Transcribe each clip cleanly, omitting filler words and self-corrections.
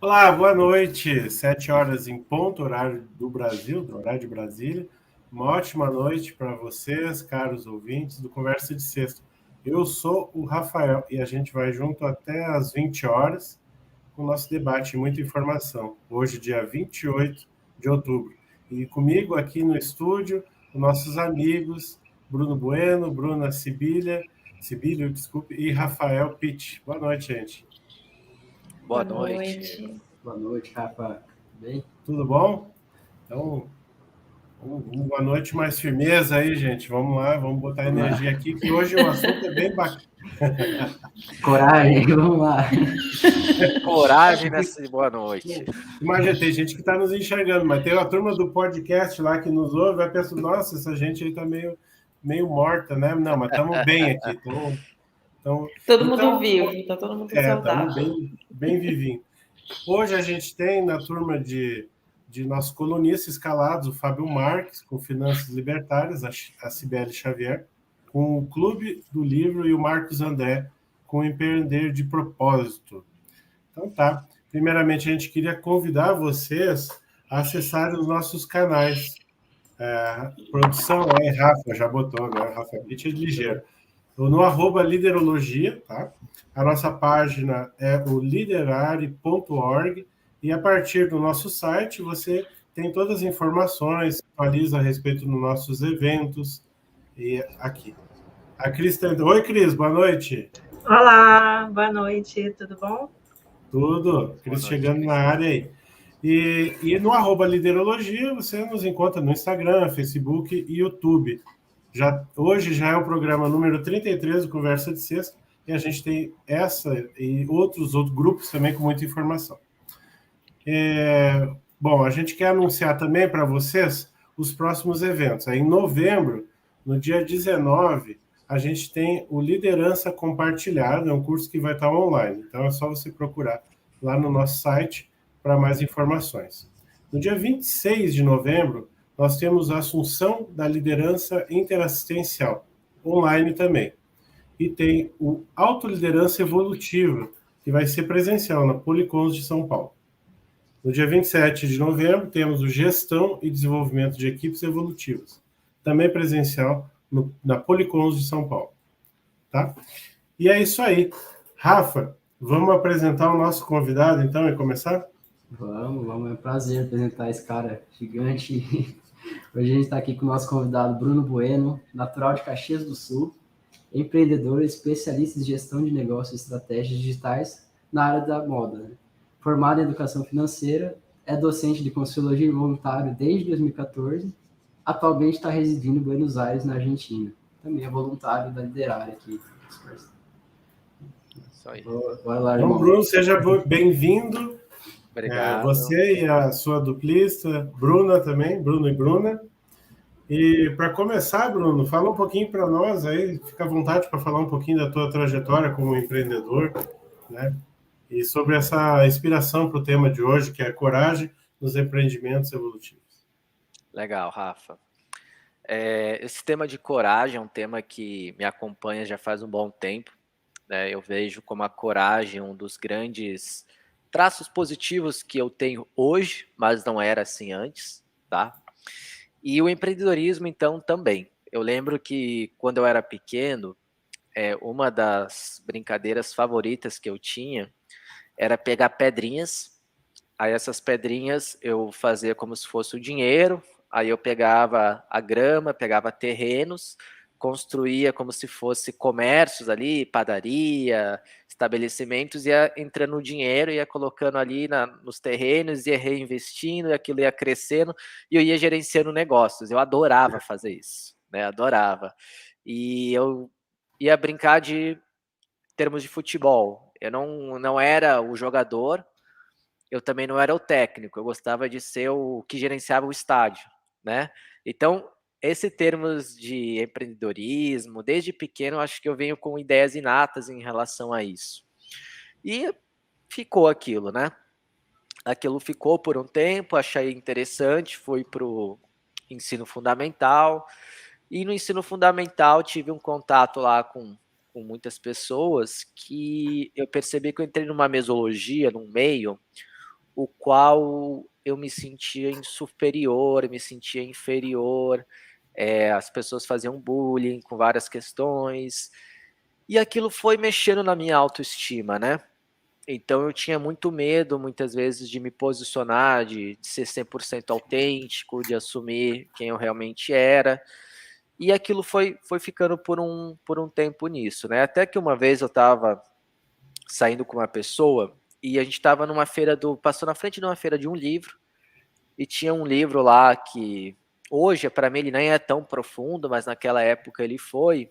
Olá, boa noite. 7 horas em ponto, horário do Brasil, do horário de Brasília. Uma ótima noite para vocês, caros ouvintes do Conversa de Sexta. Eu sou o Rafael e a gente vai junto até às 20 horas com o nosso debate e muita informação. Hoje, dia 28 de outubro. E comigo aqui no estúdio, os nossos amigos Bruno Bueno, Bruna Sibílio, desculpe, e Rafael Pitt. Boa noite, gente. Boa Boa noite. noite. Boa noite, Rafa. Bem? Tudo bom? Então, uma noite mais firmeza aí, gente. Vamos lá, vamos botar Vamos lá. energia aqui, que hoje o assunto é bem bacana. Coragem, vamos lá. Coragem nessa boa noite. Imagina, tem gente que está nos enxergando, mas tem uma turma do podcast lá que nos ouve, vai pensar, nossa, essa gente aí está meio morta, né? Não, mas estamos bem aqui. Todo mundo vivo, tá todo mundo Estamos saudável. bem vivinho. Hoje a gente tem na turma de nossos colunistas escalados o Fábio Marques, com Finanças Libertárias, a Cibele Xavier, com o Clube do Livro e o Marcos André, com Empreender de Propósito. Então tá. Primeiramente, a gente queria convidar vocês a acessarem os nossos canais. Produção, Rafa, já botou agora, Rafa Pitt é ligeiro. No @liderologia, tá? A nossa página é o liderare.org e a partir do nosso site você tem todas as informações, atualiza a respeito dos nossos eventos e aqui. A Cris está... Oi, Cris, boa noite. Olá, boa noite, tudo bom? Tudo. Cris chegando Cris. Na área aí. E no @liderologia você nos encontra no Instagram, Facebook e YouTube. Hoje já é o programa número 33 do Conversa de Sexta, e a gente tem essa e outros grupos também com muita informação. Bom, a gente quer anunciar também para vocês os próximos eventos. Aí, em novembro, no dia 19, a gente tem o Liderança Compartilhada, é um curso que vai estar online. Então, é só você procurar lá no nosso site para mais informações. No dia 26 de novembro, nós temos a Assunção da Liderança Interassistencial, online também. E tem o Autoliderança Evolutiva, que vai ser presencial na Policons de São Paulo. No dia 27 de novembro, temos o Gestão e Desenvolvimento de Equipes Evolutivas, também presencial na Policons de São Paulo. Tá? E é isso aí. Rafa, vamos apresentar o nosso convidado, então, e começar? Vamos, é um prazer apresentar esse cara gigante. Hoje a gente está aqui com o nosso convidado Bruno Bueno, natural de Caxias do Sul, empreendedor, especialista em gestão de negócios e estratégias digitais na área da moda. Né? Formado em educação financeira, é docente de Conselhologia voluntário desde 2014, atualmente está residindo em Buenos Aires, na Argentina. Também é voluntário da Liderare aqui. Isso aí. Vai lá, irmão. Então, Bruno, seja bem-vindo. Obrigado. Você e a sua duplista, Bruna também, Bruno e Bruna. E para começar, Bruno, fala um pouquinho para nós aí, fica à vontade para falar um pouquinho da tua trajetória como empreendedor, né? E sobre essa inspiração para o tema de hoje, que é a coragem nos empreendimentos evolutivos. Legal, Rafa. Esse tema de coragem é um tema que me acompanha já faz um bom tempo. Né? Eu vejo como a coragem um dos grandes traços positivos que eu tenho hoje, mas não era assim antes, tá? E o empreendedorismo, então, também. Eu lembro que quando eu era pequeno, uma das brincadeiras favoritas que eu tinha era pegar pedrinhas. Aí essas pedrinhas eu fazia como se fosse o dinheiro. Aí eu pegava a grama, pegava terrenos, construía como se fosse comércios ali, padaria, estabelecimentos, ia entrando o dinheiro, ia colocando ali nos terrenos, ia reinvestindo, e aquilo ia crescendo, e eu ia gerenciando negócios. Eu adorava fazer isso, né? Adorava. E eu ia brincar de termos de futebol. Eu não era o jogador, eu também não era o técnico, eu gostava de ser o que gerenciava o estádio, né? Então, esse termos de empreendedorismo, desde pequeno, acho que eu venho com ideias inatas em relação a isso. E ficou aquilo, né? Aquilo ficou por um tempo, achei interessante, fui para o ensino fundamental, e no ensino fundamental tive um contato lá com muitas pessoas que eu percebi que eu entrei numa mesologia, num meio, o qual eu me sentia superior, me sentia inferior, as pessoas faziam bullying com várias questões, e aquilo foi mexendo na minha autoestima, né? Então eu tinha muito medo, muitas vezes, de me posicionar, de ser 100% autêntico, de assumir quem eu realmente era, e aquilo foi ficando por um tempo nisso, né? Até que uma vez eu estava saindo com uma pessoa, e a gente estava numa feira passou na frente de uma feira de um livro, e tinha um livro lá que hoje, para mim, ele nem é tão profundo, mas naquela época ele foi,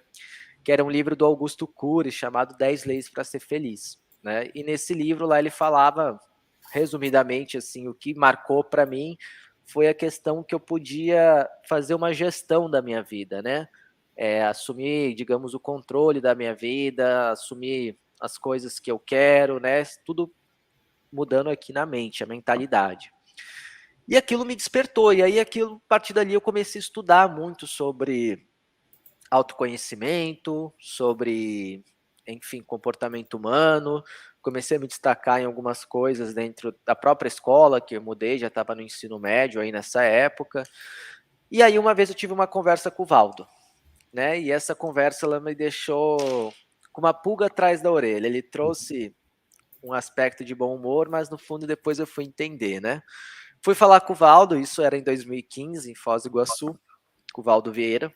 que era um livro do Augusto Cury, chamado 10 Leis para Ser Feliz, né? E nesse livro lá ele falava, resumidamente, assim, o que marcou para mim foi a questão que eu podia fazer uma gestão da minha vida, né? Assumir, digamos, o controle da minha vida, assumir as coisas que eu quero, né? Tudo mudando aqui na mente, a mentalidade. E aquilo me despertou, e aí a partir dali eu comecei a estudar muito sobre autoconhecimento, sobre, enfim, comportamento humano, comecei a me destacar em algumas coisas dentro da própria escola, que eu mudei, já estava no ensino médio aí nessa época, e aí uma vez eu tive uma conversa com o Valdo, né, e essa conversa ela me deixou com uma pulga atrás da orelha, ele trouxe um aspecto de bom humor, mas no fundo depois eu fui entender, né. Fui falar com o Valdo, isso era em 2015, em Foz do Iguaçu, com o Valdo Vieira.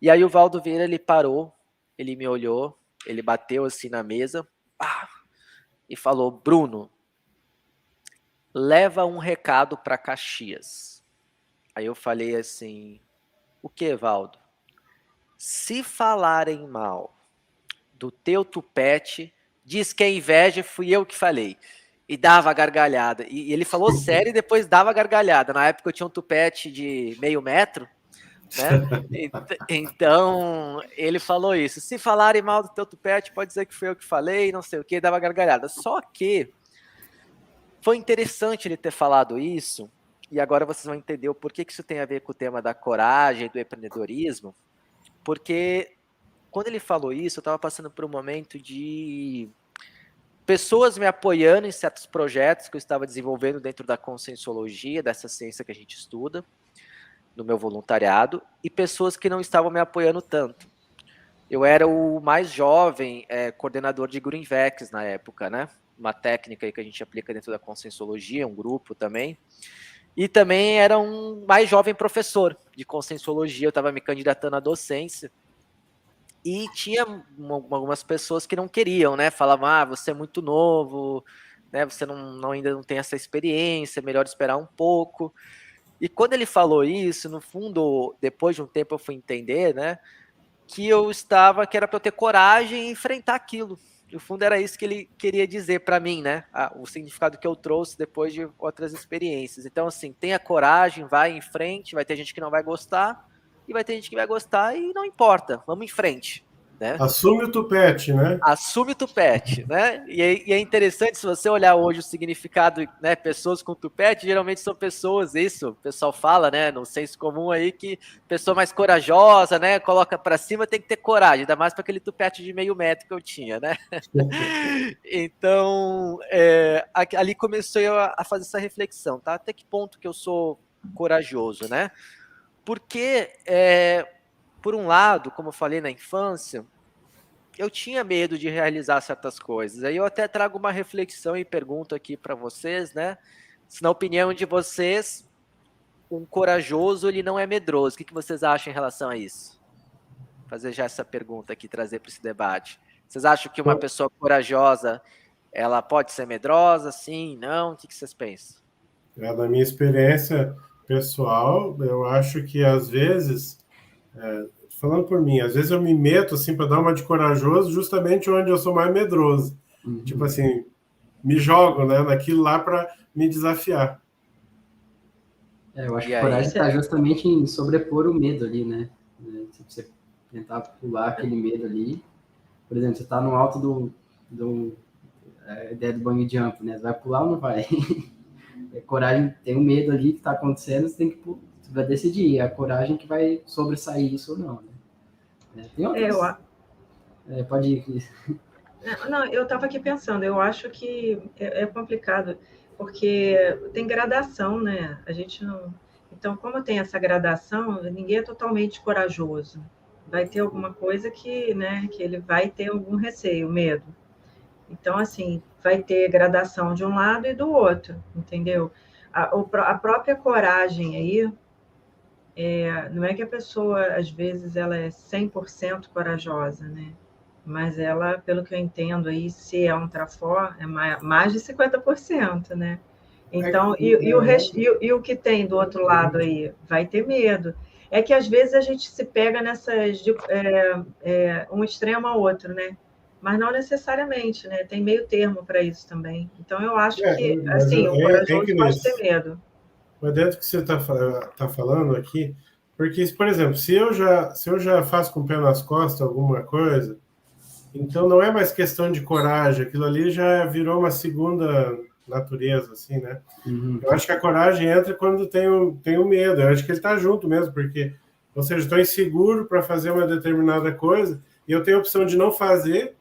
E aí o Valdo Vieira, ele parou, ele me olhou, ele bateu assim na mesa, e falou: Bruno, leva um recado para Caxias. Aí eu falei assim: o que, Valdo? Se falarem mal do teu tupete, diz que é inveja, fui eu que falei. E dava gargalhada. E ele falou sério e depois dava gargalhada. Na época eu tinha um tupete de meio metro, né? Então ele falou isso. Se falarem mal do teu tupete, pode dizer que foi eu que falei, não sei o que, dava gargalhada. Só que foi interessante ele ter falado isso, e agora vocês vão entender o porquê que isso tem a ver com o tema da coragem, do empreendedorismo, porque quando ele falou isso, eu estava passando por um momento de pessoas me apoiando em certos projetos que eu estava desenvolvendo dentro da conscienciologia, dessa ciência que a gente estuda, no meu voluntariado, e pessoas que não estavam me apoiando tanto. Eu era o mais jovem coordenador de Greenvex na época, né? Uma técnica que a gente aplica dentro da conscienciologia, um grupo também. E também era um mais jovem professor de conscienciologia, eu estava me candidatando à docência. E tinha algumas pessoas que não queriam, né? Falavam, você é muito novo, né? Você ainda não tem essa experiência, é melhor esperar um pouco. E quando ele falou isso, no fundo, depois de um tempo eu fui entender, né? Que era para eu ter coragem e enfrentar aquilo. No fundo era isso que ele queria dizer para mim, né? O significado que eu trouxe depois de outras experiências. Então, assim, tenha coragem, vai em frente, vai ter gente que não vai gostar, e vai ter gente que vai gostar e não importa, vamos em frente, né? Assume o tupete, né? Assume o tupete, né? E é interessante, se você olhar hoje o significado, né? Pessoas com tupete, geralmente são pessoas, isso, o pessoal fala, né? No senso comum aí, que pessoa mais corajosa, né? Coloca para cima, tem que ter coragem, ainda mais para aquele tupete de meio metro que eu tinha, né? Então, ali comecei a fazer essa reflexão, tá? Até que ponto que eu sou corajoso, né? Porque, por um lado, como eu falei na infância, eu tinha medo de realizar certas coisas. Aí eu até trago uma reflexão e pergunto aqui para vocês, né? Se na opinião de vocês, um corajoso, ele não é medroso. O que vocês acham em relação a isso? Vou fazer já essa pergunta aqui, trazer para esse debate. Vocês acham que uma pessoa corajosa, ela pode ser medrosa? Sim, não? O que vocês pensam? Na minha experiência pessoal, eu acho que às vezes, falando por mim, às vezes eu me meto assim para dar uma de corajoso justamente onde eu sou mais medroso. Uhum. Tipo assim, me jogo, né, naquilo lá para me desafiar. Eu acho que a coragem está justamente em sobrepor o medo ali, né? Se você tentar pular aquele medo ali, por exemplo, você está no alto a ideia do bungee jump, né? Você vai pular ou não vai? Coragem, tem um medo ali que está acontecendo, você vai decidir. É a coragem que vai sobressair isso ou não, né? Tem outras... pode ir. Não, eu estava aqui pensando, eu acho que é complicado. Porque tem gradação, né? A gente não... Então, como tem essa gradação, ninguém é totalmente corajoso. Vai ter alguma coisa que, né, que ele vai ter algum receio, medo. Então, assim, vai ter gradação de um lado e do outro, entendeu? A própria coragem aí, não é que a pessoa, às vezes, ela é 100% corajosa, né? Mas ela, pelo que eu entendo aí, se é um trafor, é mais de 50%, né? Então, e o que tem do outro lado aí? Vai ter medo. É que às vezes a gente se pega nessas um extremo ao outro, né? Mas não necessariamente, né? Tem meio termo para isso também. Então, eu acho que, assim, o corajoso pode ter medo. Mas dentro do que você tá falando aqui, porque, por exemplo, se eu já faço com o pé nas costas alguma coisa, então não é mais questão de coragem, aquilo ali já virou uma segunda natureza, assim, né? Eu acho que a coragem entra quando tem o medo, eu acho que ele tá junto mesmo, porque, ou seja, estou inseguro para fazer uma determinada coisa, e eu tenho a opção de não fazer,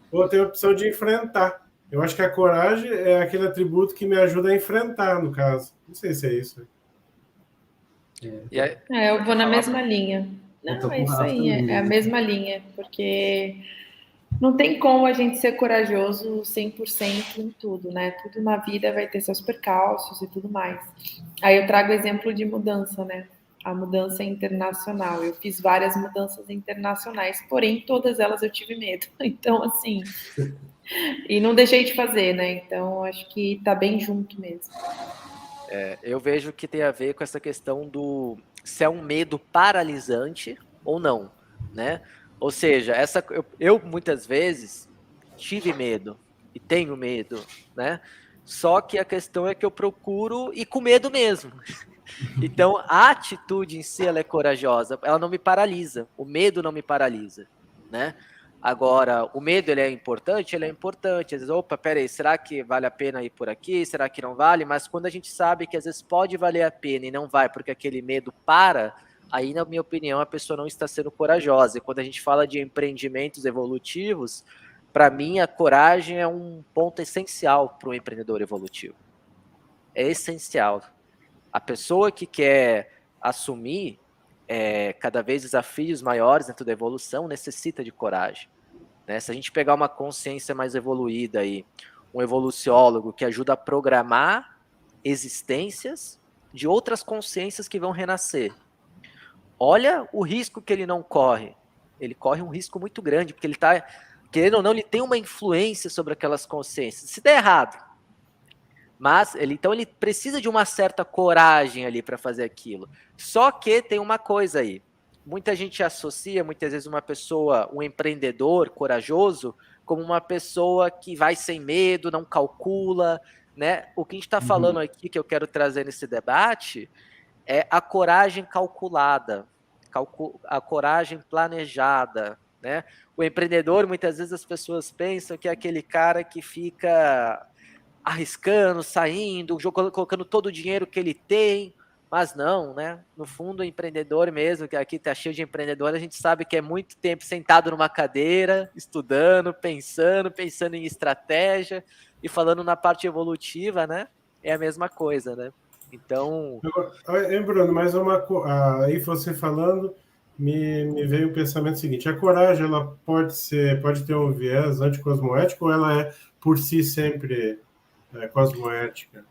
ou eu tenho a opção de enfrentar. Eu acho que a coragem é aquele atributo que me ajuda a enfrentar, no caso. Não sei se é isso. Eu vou na mesma linha. Não, é isso aí, é a mesma linha, porque não tem como a gente ser corajoso 100% em tudo, né? Tudo na vida vai ter seus percalços e tudo mais. Aí eu trago exemplo de mudança, né? A mudança internacional. Eu fiz várias mudanças internacionais, porém todas elas eu tive medo. Então, assim, e não deixei de fazer, né? Então, acho que tá bem junto mesmo. Eu vejo que tem a ver com essa questão do se é um medo paralisante ou não, né? Ou seja, eu muitas vezes tive medo e tenho medo, né? Só que a questão é que eu procuro ir com medo mesmo. Então, a atitude em si, ela é corajosa, ela não me paralisa, o medo não me paralisa, né? Agora, o medo, ele é importante? Ele é importante. Às vezes, opa, peraí, será que vale a pena ir por aqui? Será que não vale? Mas quando a gente sabe que às vezes pode valer a pena e não vai porque aquele medo para, aí, na minha opinião, a pessoa não está sendo corajosa. E quando a gente fala de empreendimentos evolutivos, para mim, a coragem é um ponto essencial para um empreendedor evolutivo. É essencial. A pessoa que quer assumir cada vez desafios maiores dentro da evolução necessita de coragem. Né? Se a gente pegar uma consciência mais evoluída aí, um evoluciólogo que ajuda a programar existências de outras consciências que vão renascer. Olha o risco que ele não corre. Ele corre um risco muito grande, porque ele está, querendo ou não, ele tem uma influência sobre aquelas consciências. Se der errado, mas então ele precisa de uma certa coragem ali para fazer aquilo. Só que tem uma coisa aí. Muita gente associa, muitas vezes, uma pessoa, um empreendedor corajoso, como uma pessoa que vai sem medo, não calcula, né? O que a gente está falando aqui, que eu quero trazer nesse debate, é a coragem calculada, a coragem planejada, né? O empreendedor, muitas vezes as pessoas pensam que é aquele cara que fica arriscando, saindo, colocando todo o dinheiro que ele tem, mas não, né? No fundo, o empreendedor mesmo, que aqui tá cheio de empreendedor, a gente sabe que é muito tempo sentado numa cadeira, estudando, pensando em estratégia e falando na parte evolutiva, né? É a mesma coisa, né? Então... Bruno, mas aí você falando, me veio o pensamento seguinte: a coragem, ela pode ter um viés anticosmoético ou ela é por si sempre cosmoética?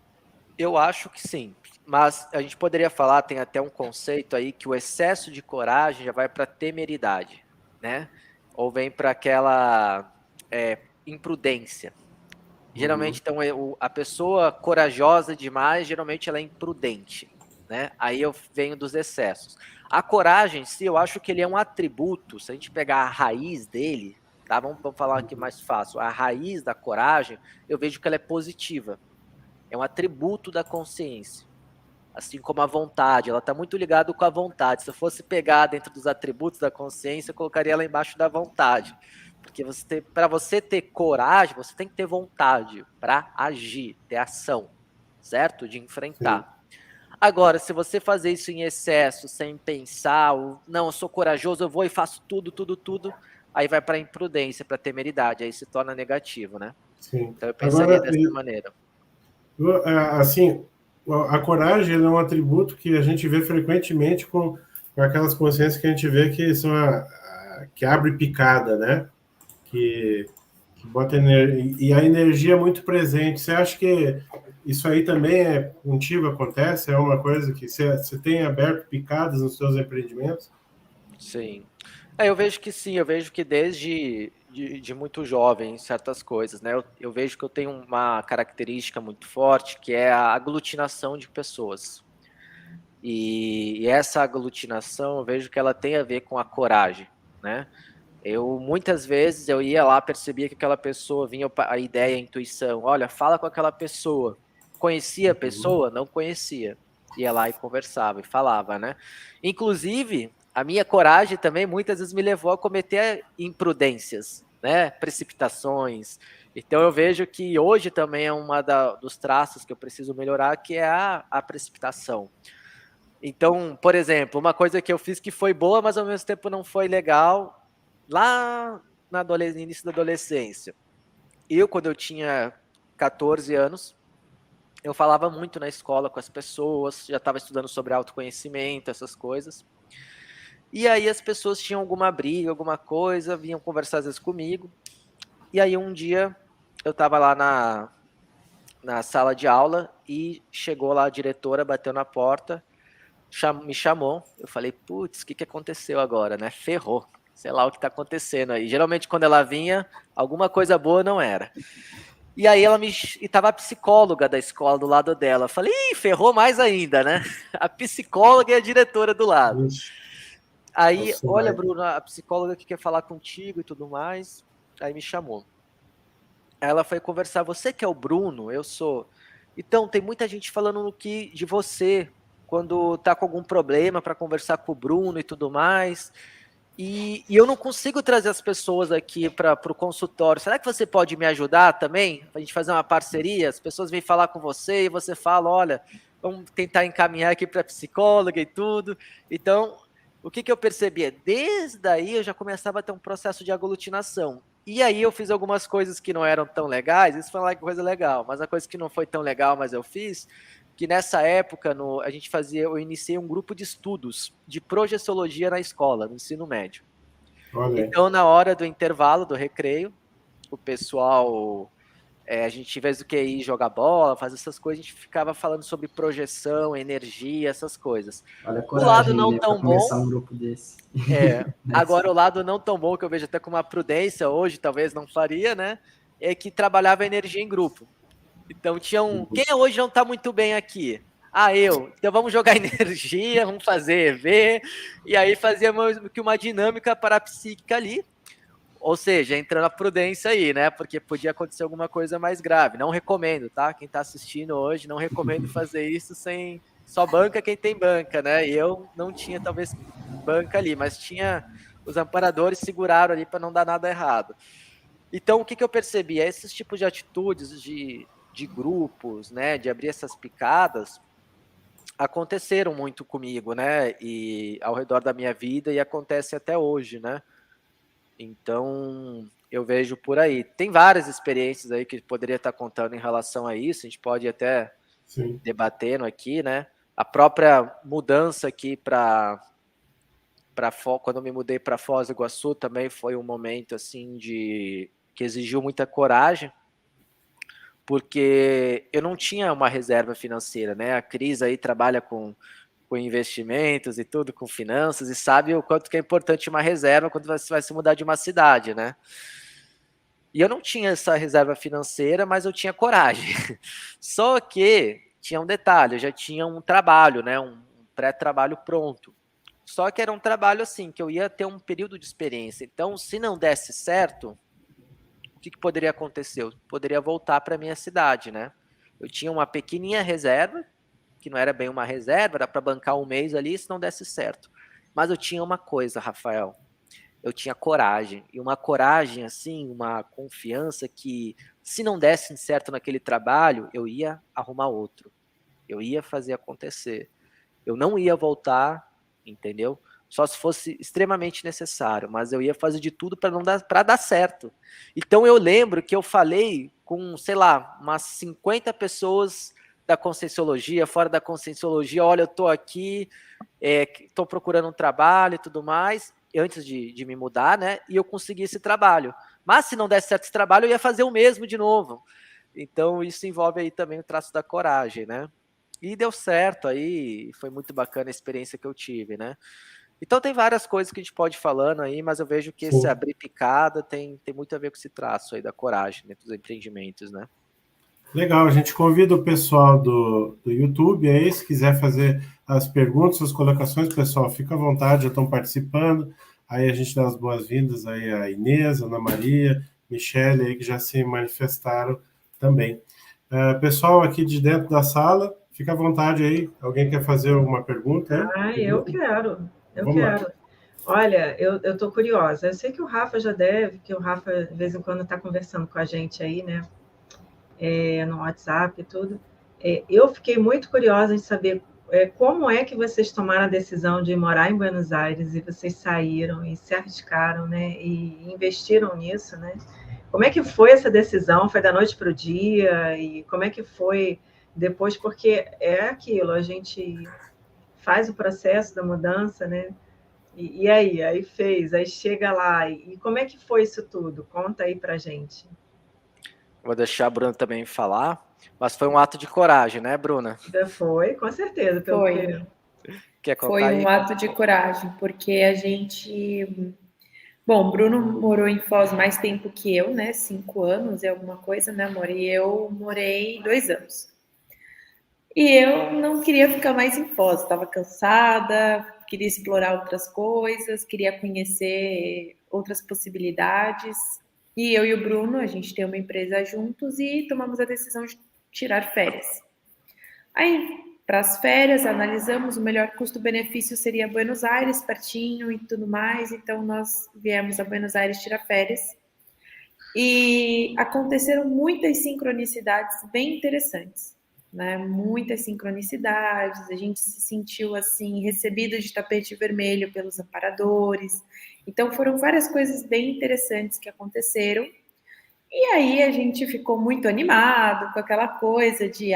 Eu acho que sim, mas a gente poderia falar, tem até um conceito aí, que o excesso de coragem já vai para temeridade, né? Ou vem para aquela imprudência. Geralmente, então, a pessoa corajosa demais, geralmente ela é imprudente, né? Aí eu venho dos excessos. A coragem em si, eu acho que ele é um atributo, se a gente pegar a raiz dele, tá? Vamos falar aqui mais fácil. A raiz da coragem, eu vejo que ela é positiva. É um atributo da consciência. Assim como a vontade, ela está muito ligada com a vontade. Se eu fosse pegar dentro dos atributos da consciência, eu colocaria ela embaixo da vontade. Porque para você ter coragem, você tem que ter vontade para agir, ter ação, certo? De enfrentar. Sim. Agora, se você fazer isso em excesso, sem pensar, não, eu sou corajoso, eu vou e faço tudo, aí vai para a imprudência, para a temeridade, aí se torna negativo, né? Sim. Então eu pensaria dessa maneira. Assim, a coragem é um atributo que a gente vê frequentemente com aquelas consciências que a gente vê que são que abre picada, né? Que bota energia, e a energia é muito presente. Você acha que isso aí também contigo acontece? É uma coisa que você tem aberto picadas nos seus empreendimentos? Sim. Eu vejo que sim, eu vejo que desde de muito jovem, certas coisas, né? Eu vejo que eu tenho uma característica muito forte, que é a aglutinação de pessoas. E essa aglutinação, eu vejo que ela tem a ver com a coragem, né? Muitas vezes, eu ia lá, percebia que aquela pessoa vinha a ideia, a intuição, olha, fala com aquela pessoa. Conhecia a pessoa? Não conhecia. Ia lá e conversava e falava, né? Inclusive, a minha coragem também muitas vezes me levou a cometer imprudências, né? Precipitações. Então eu vejo que hoje também é dos traços que eu preciso melhorar, que é a precipitação. Então, por exemplo, uma coisa que eu fiz que foi boa, mas ao mesmo tempo não foi legal, lá no início da adolescência. Quando eu tinha 14 anos, eu falava muito na escola com as pessoas, já estava estudando sobre autoconhecimento, essas coisas. E aí as pessoas tinham alguma briga, alguma coisa, vinham conversar às vezes comigo. E aí um dia eu estava lá na sala de aula e chegou lá a diretora, bateu na porta, me chamou. Eu falei, putz, o que aconteceu agora, né? Ferrou. Sei lá o que está acontecendo aí. Geralmente quando ela vinha, alguma coisa boa não era. E aí e tava a psicóloga da escola do lado dela. Eu falei, ih, ferrou mais ainda, né? A psicóloga e a diretora do lado. Ixi, Aí, nossa, olha, Bruna, a psicóloga que quer falar contigo e tudo mais. Aí me chamou. Aí ela foi conversar, você que é o Bruno? Eu sou. Então, tem muita gente falando de você, quando tá com algum problema para conversar com o Bruno e tudo mais. E eu não consigo trazer as pessoas aqui para o consultório. Será que você pode me ajudar também? A gente fazer uma parceria? As pessoas vêm falar com você e você fala, olha, vamos tentar encaminhar aqui para psicóloga e tudo. Então, o que eu percebia? Desde aí eu já começava a ter um processo de aglutinação. E aí eu fiz algumas coisas que não eram tão legais, isso foi uma coisa legal, mas a coisa que não foi tão legal, mas eu fiz, que nessa época eu iniciei um grupo de estudos de projeciologia na escola, no ensino médio. olha aí. Então, na hora do intervalo, do recreio, o pessoal, a gente, em vez do que ir jogar bola, fazer essas coisas, a gente ficava falando sobre projeção, energia, essas coisas. Olha a O lado coragem, não né, para tão bom, começar um grupo desse. agora o lado não tão bom, que eu vejo até com uma prudência, hoje talvez não faria, né, é que trabalhava a energia em grupo. Então tinha quem hoje não está muito bem aqui? Eu. Então vamos jogar energia, vamos fazer EV, e aí fazíamos uma dinâmica parapsíquica ali, ou seja, entrando a prudência aí, né? Porque podia acontecer alguma coisa mais grave. Não recomendo, tá? Quem está assistindo hoje, não recomendo fazer isso sem só banca quem tem banca, né? E eu não tinha talvez banca ali, mas tinha os amparadores seguraram ali para não dar nada errado. Então, o que eu percebi? Esses tipos de atitudes de grupos, né, de abrir essas picadas, aconteceram muito comigo, né, e ao redor da minha vida, e acontece até hoje, né. Então, eu vejo por aí. Tem várias experiências aí que poderia estar contando em relação a isso, a gente pode até debatendo aqui, né. A própria mudança aqui quando eu me mudei para Foz do Iguaçu, também foi um momento assim que exigiu muita coragem, porque eu não tinha uma reserva financeira, né? A Cris aí trabalha com investimentos e tudo, com finanças, e sabe o quanto que é importante uma reserva quando você vai se mudar de uma cidade, né? E eu não tinha essa reserva financeira, mas eu tinha coragem. Só que tinha um detalhe, eu já tinha um trabalho, né? Um pré-trabalho pronto. Só que era um trabalho assim, que eu ia ter um período de experiência. Então, se não desse certo, o que poderia acontecer? Eu poderia voltar para minha cidade, né? Eu tinha uma pequenininha reserva, que não era bem uma reserva, era para bancar um mês ali, se não desse certo. Mas eu tinha uma coisa, Rafael, eu tinha coragem, e uma coragem assim, uma confiança que se não desse certo naquele trabalho, eu ia arrumar outro, eu ia fazer acontecer, eu não ia voltar, entendeu? só se fosse extremamente necessário, mas eu ia fazer de tudo para dar certo. Então eu lembro que eu falei com, sei lá, umas 50 pessoas da Conscienciologia, fora da Conscienciologia, olha, eu estou aqui, estou procurando um trabalho e tudo mais, antes de me mudar, né? E eu consegui esse trabalho. Mas se não desse certo esse trabalho, eu ia fazer o mesmo de novo. Então isso envolve aí também o traço da coragem, né? E deu certo aí, foi muito bacana a experiência que eu tive, né? Então tem várias coisas que a gente pode ir falando aí, mas eu vejo que esse abrir picada tem muito a ver com esse traço aí da coragem, né, dos empreendimentos, né? Legal, a gente convida o pessoal do YouTube aí, se quiser fazer as perguntas, as colocações, pessoal, fica à vontade, já estão participando. Aí a gente dá as boas-vindas aí a Inês, Ana Maria, Michele aí, que já se manifestaram também. Pessoal aqui de dentro da sala, fica à vontade aí. Alguém quer fazer alguma pergunta? Eu quero. Vamos lá. Olha, eu estou curiosa. Eu sei que o Rafa já deve, que o Rafa, de vez em quando, está conversando com a gente aí, né? No WhatsApp e tudo. Eu fiquei muito curiosa em saber como é que vocês tomaram a decisão de morar em Buenos Aires e vocês saíram e se arriscaram, né? E investiram nisso, né? Como é que foi essa decisão? Foi da noite para o dia? E como é que foi depois? Porque é aquilo, a gente faz o processo da mudança, né? E aí fez, aí chega lá. E como é que foi isso tudo? Conta aí pra gente. Vou deixar a Bruna também falar, mas foi um ato de coragem, né, Bruna? Foi, com certeza. Foi. Quer contar Foi um aí? ato de coragem, porque a gente... Bom, Bruno morou em Foz mais tempo que eu, né? 5 anos e alguma coisa, né, amor? E eu morei 2 anos. E eu não queria ficar mais em Foz, estava cansada, queria explorar outras coisas, queria conhecer outras possibilidades. E eu e o Bruno, a gente tem uma empresa juntos e tomamos a decisão de tirar férias. Aí, para as férias, analisamos, o melhor custo-benefício seria Buenos Aires, pertinho e tudo mais. Então, nós viemos a Buenos Aires tirar férias. E aconteceram muitas sincronicidades bem interessantes, né? Muitas sincronicidades, a gente se sentiu assim recebido de tapete vermelho pelos amparadores. Então foram várias coisas bem interessantes que aconteceram. E aí a gente ficou muito animado com aquela coisa de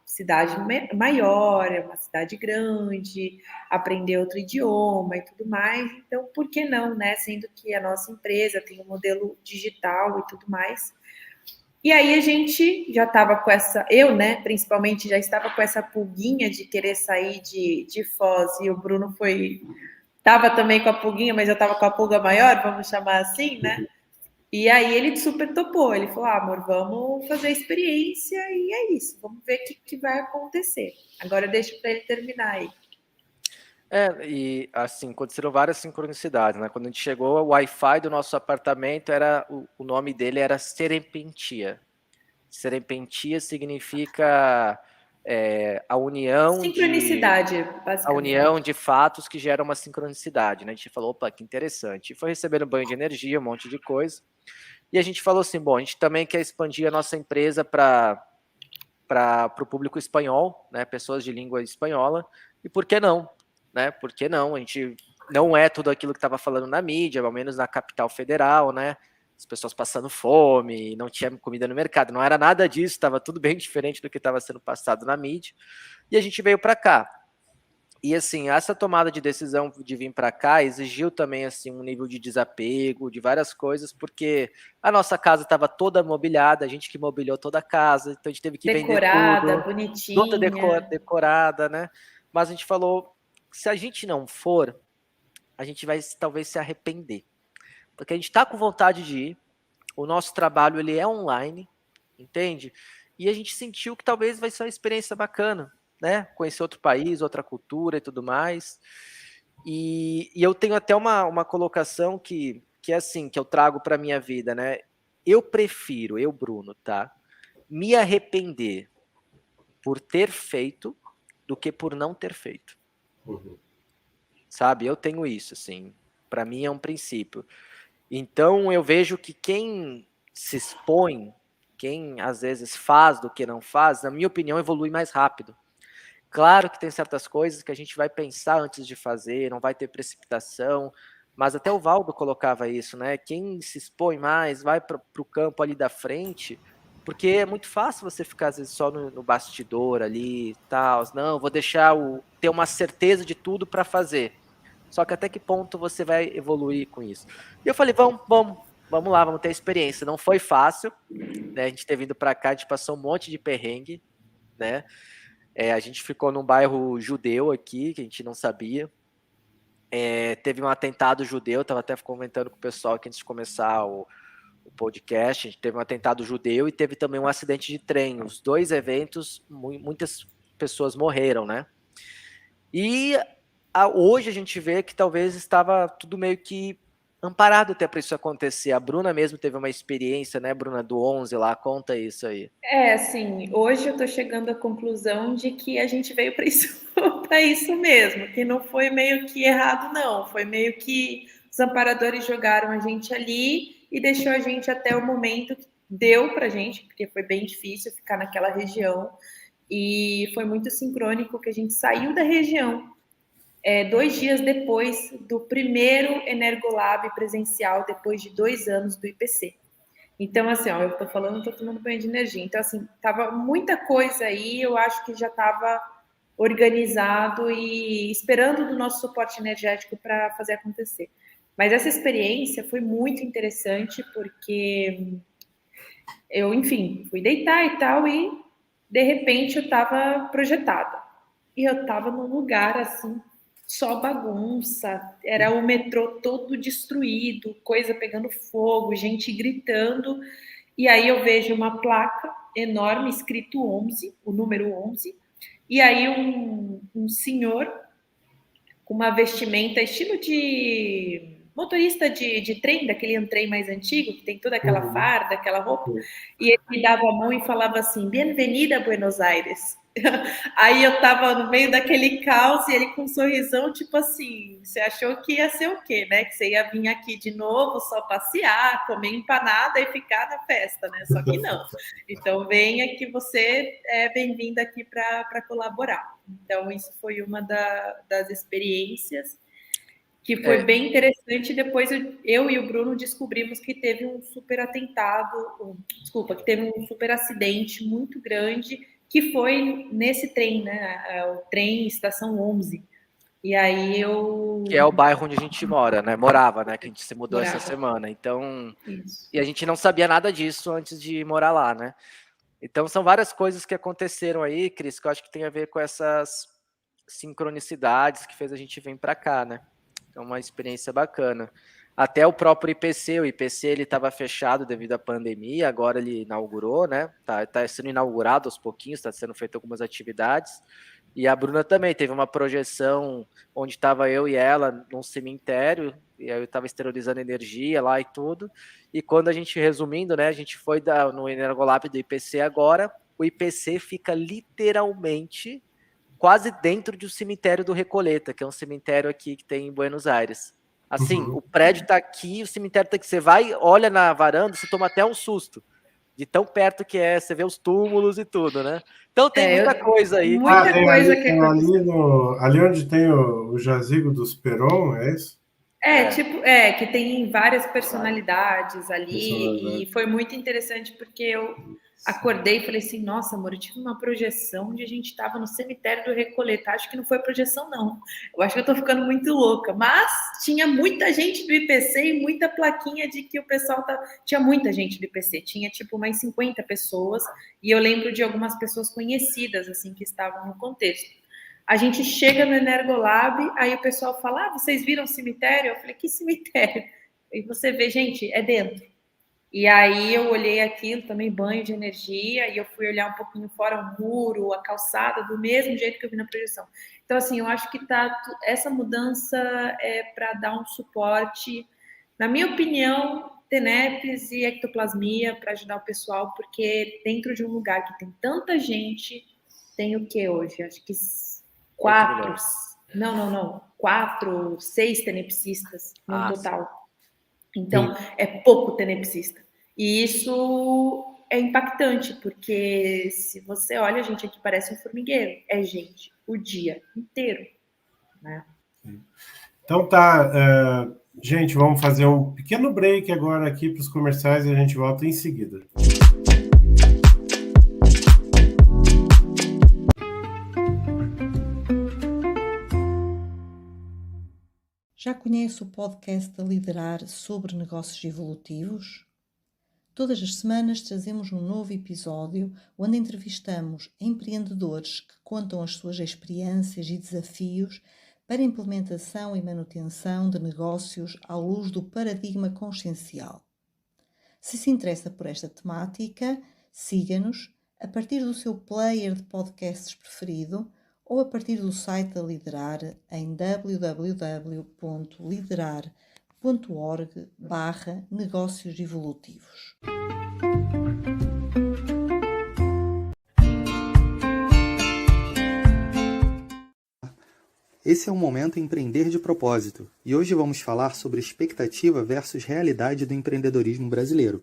cidade maior, é uma cidade grande, aprender outro idioma e tudo mais. Então, por que não, né? Sendo que a nossa empresa tem um modelo digital e tudo mais. E aí a gente já estava com essa, eu, né, principalmente já estava com essa pulguinha de querer sair de Foz, e o Bruno estava também com a pulguinha, mas eu estava com a pulga maior, vamos chamar assim, né? E aí ele super topou, ele falou, amor, vamos fazer a experiência e é isso, vamos ver o que vai acontecer. Agora eu deixo para ele terminar aí. E assim, aconteceram várias sincronicidades, né? Quando a gente chegou, o Wi-Fi do nosso apartamento era, o nome dele era Serempentia. Serempentia significa a união sincronicidade, basicamente. A união de fatos que gera uma sincronicidade, né? A gente falou, opa, que interessante. E foi recebendo banho de energia, um monte de coisa. E a gente falou assim, bom, a gente também quer expandir a nossa empresa para o público espanhol, né? Pessoas de língua espanhola. E por que não? Né? Por que não? A gente não é tudo aquilo que estava falando na mídia, ao menos na capital federal, né? As pessoas passando fome, não tinha comida no mercado. Não era nada disso, estava tudo bem diferente do que estava sendo passado na mídia. E a gente veio para cá. E assim, essa tomada de decisão de vir para cá exigiu também assim um nível de desapego, de várias coisas, porque a nossa casa estava toda mobiliada, a gente que mobiliou toda a casa, então a gente teve que decorada, vender tudo, bonitinha, toda decorada, né? Mas a gente falou, se a gente não for, a gente vai talvez se arrepender, porque a gente está com vontade de ir, o nosso trabalho ele é online, entende? E a gente sentiu que talvez vai ser uma experiência bacana, né? Conhecer outro país, outra cultura e tudo mais. E eu tenho até uma colocação que é assim, que eu trago para minha vida, né? Eu prefiro, Bruno, tá? Me arrepender por ter feito do que por não ter feito. Uhum. Sabe? Eu tenho isso, assim. Para mim é um princípio. Então eu vejo que quem se expõe, quem às vezes faz do que não faz, na minha opinião, evolui mais rápido. Claro que tem certas coisas que a gente vai pensar antes de fazer, não vai ter precipitação, mas até o Valdo colocava isso, né? Quem se expõe mais vai para o campo ali da frente, porque é muito fácil você ficar às vezes só no bastidor ali e tal. Não, vou deixar ter uma certeza de tudo para fazer. Só que até que ponto você vai evoluir com isso? E eu falei, vamos lá, vamos ter experiência. Não foi fácil, né? A gente ter vindo para cá, a gente passou um monte de perrengue, né? A gente ficou num bairro judeu aqui, que a gente não sabia. Teve um atentado judeu, estava até comentando com o pessoal aqui antes de começar o podcast. A gente teve um atentado judeu e teve também um acidente de trem. Os dois eventos, muitas pessoas morreram, né? E hoje a gente vê que talvez estava tudo meio que amparado até para isso acontecer. A Bruna mesmo teve uma experiência, né, Bruna, do 11 lá, conta isso aí. Assim, hoje eu tô chegando à conclusão de que a gente veio para isso, para isso mesmo, que não foi meio que errado, não. Foi meio que os amparadores jogaram a gente ali e deixou a gente até o momento que deu pra gente, porque foi bem difícil ficar naquela região. E foi muito sincrônico que a gente saiu da região 2 dias depois do primeiro Energolab presencial, depois de 2 anos do IPC. Então, assim, ó, eu tô falando, não tô tomando banho de energia. Então, assim, tava muita coisa aí, eu acho que já estava organizado e esperando do nosso suporte energético para fazer acontecer. Mas essa experiência foi muito interessante, porque eu, enfim, fui deitar e tal, e de repente eu estava projetada. E eu estava num lugar assim, só bagunça, era o metrô todo destruído, coisa pegando fogo, gente gritando. E aí eu vejo uma placa enorme escrito 11, o número 11, e aí um senhor com uma vestimenta estilo de motorista de trem, daquele trem mais antigo, que tem toda aquela farda, aquela roupa, e ele me dava a mão e falava assim, Bem-vinda a Buenos Aires. Aí eu tava no meio daquele caos e ele com um sorrisão, tipo assim, você achou que ia ser o quê, né? Que você ia vir aqui de novo, só passear, comer empanada e ficar na festa, né? Só que não. Então venha que você é bem-vinda aqui para colaborar. Então isso foi uma das experiências que foi bem interessante. Depois eu e o Bruno descobrimos que teve um super atentado, que teve um super acidente muito grande, que foi nesse trem, né? O trem Estação 11. E aí Que é o bairro onde a gente mora, né? Morava, né? Que a gente se mudou essa semana. Então, Isso. E a gente não sabia nada disso antes de morar lá, né? Então, são várias coisas que aconteceram aí, Cris, que eu acho que tem a ver com essas sincronicidades que fez a gente vir para cá, né? É uma experiência bacana. Até o próprio IPC, ele estava fechado devido à pandemia, agora ele inaugurou, né? Tá sendo inaugurado aos pouquinhos, está sendo feito algumas atividades. E a Bruna também teve uma projeção onde estava eu e ela num cemitério, e aí eu estava esterilizando energia lá e tudo. E quando a gente, resumindo, né, a gente foi no Energolab do IPC agora, o IPC fica literalmente quase dentro do cemitério do Recoleta, que é um cemitério aqui que tem em Buenos Aires. Assim, o prédio tá aqui, o cemitério tá aqui. Você vai, olha na varanda, você toma até um susto. De tão perto que é, você vê os túmulos e tudo, né? Então tem muita coisa aí. Muita coisa que ali onde tem o jazigo dos Perón, é isso? Que tem várias personalidades ali, e foi muito interessante porque eu acordei e falei assim, nossa, amor, eu tive uma projeção onde a gente estava no cemitério do Recoleta. Acho que não foi projeção, não. Eu acho que eu tô ficando muito louca. Mas tinha muita gente do IPC e muita plaquinha de que o pessoal tinha muita gente do IPC. Tinha, tipo, umas 50 pessoas. E eu lembro de algumas pessoas conhecidas, assim, que estavam no contexto. A gente chega no Energolab, aí o pessoal fala, vocês viram o cemitério? Eu falei, que cemitério? E você vê, gente, é dentro. E aí eu olhei aquilo, também banho de energia, e eu fui olhar um pouquinho fora o muro, a calçada, do mesmo jeito que eu vi na projeção. Então, assim, eu acho que essa mudança é para dar um suporte, na minha opinião, TENEPS e ectoplasmia, para ajudar o pessoal, porque dentro de um lugar que tem tanta gente, tem o que hoje? Acho que 4, 6 tenepsistas no total. Então, é pouco tenepsista. E isso é impactante, porque se você olha, a gente aqui parece um formigueiro. É gente o dia inteiro, né? Então tá, gente, vamos fazer um pequeno break agora aqui para os comerciais e a gente volta em seguida. Já conhece o podcast da Liderar sobre negócios evolutivos? Todas as semanas trazemos um novo episódio onde entrevistamos empreendedores que contam as suas experiências e desafios para a implementação e manutenção de negócios à luz do paradigma consciencial. Se se interessa por esta temática, siga-nos a partir do seu player de podcasts preferido ou a partir do site da Liderar em www.liderar.org/negócios evolutivos. Esse é o Momento Empreender de Propósito, e hoje vamos falar sobre expectativa versus realidade do empreendedorismo brasileiro.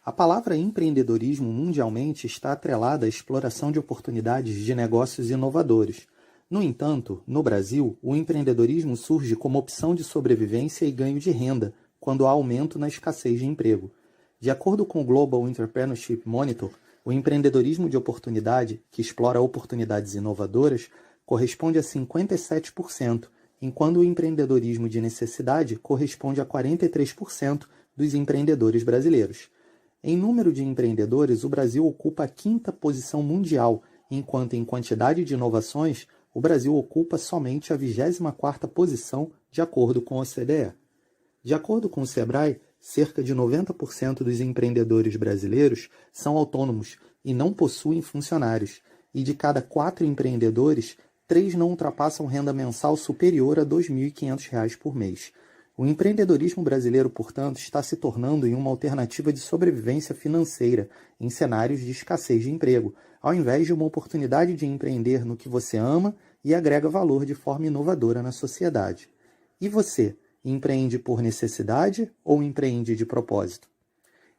A palavra empreendedorismo mundialmente está atrelada à exploração de oportunidades de negócios inovadores. No entanto, no Brasil, o empreendedorismo surge como opção de sobrevivência e ganho de renda, quando há aumento na escassez de emprego. De acordo com o Global Entrepreneurship Monitor, o empreendedorismo de oportunidade, que explora oportunidades inovadoras, corresponde a 57%, enquanto o empreendedorismo de necessidade corresponde a 43% dos empreendedores brasileiros. Em número de empreendedores, o Brasil ocupa a 5ª posição mundial, enquanto em quantidade de inovações, o Brasil ocupa somente a 24ª posição, de acordo com a OCDE. De acordo com o Sebrae, cerca de 90% dos empreendedores brasileiros são autônomos e não possuem funcionários, e de cada 4 empreendedores, 3 não ultrapassam renda mensal superior a R$ 2.500 por mês. O empreendedorismo brasileiro, portanto, está se tornando em uma alternativa de sobrevivência financeira em cenários de escassez de emprego, ao invés de uma oportunidade de empreender no que você ama e agrega valor de forma inovadora na sociedade. E você, empreende por necessidade ou empreende de propósito?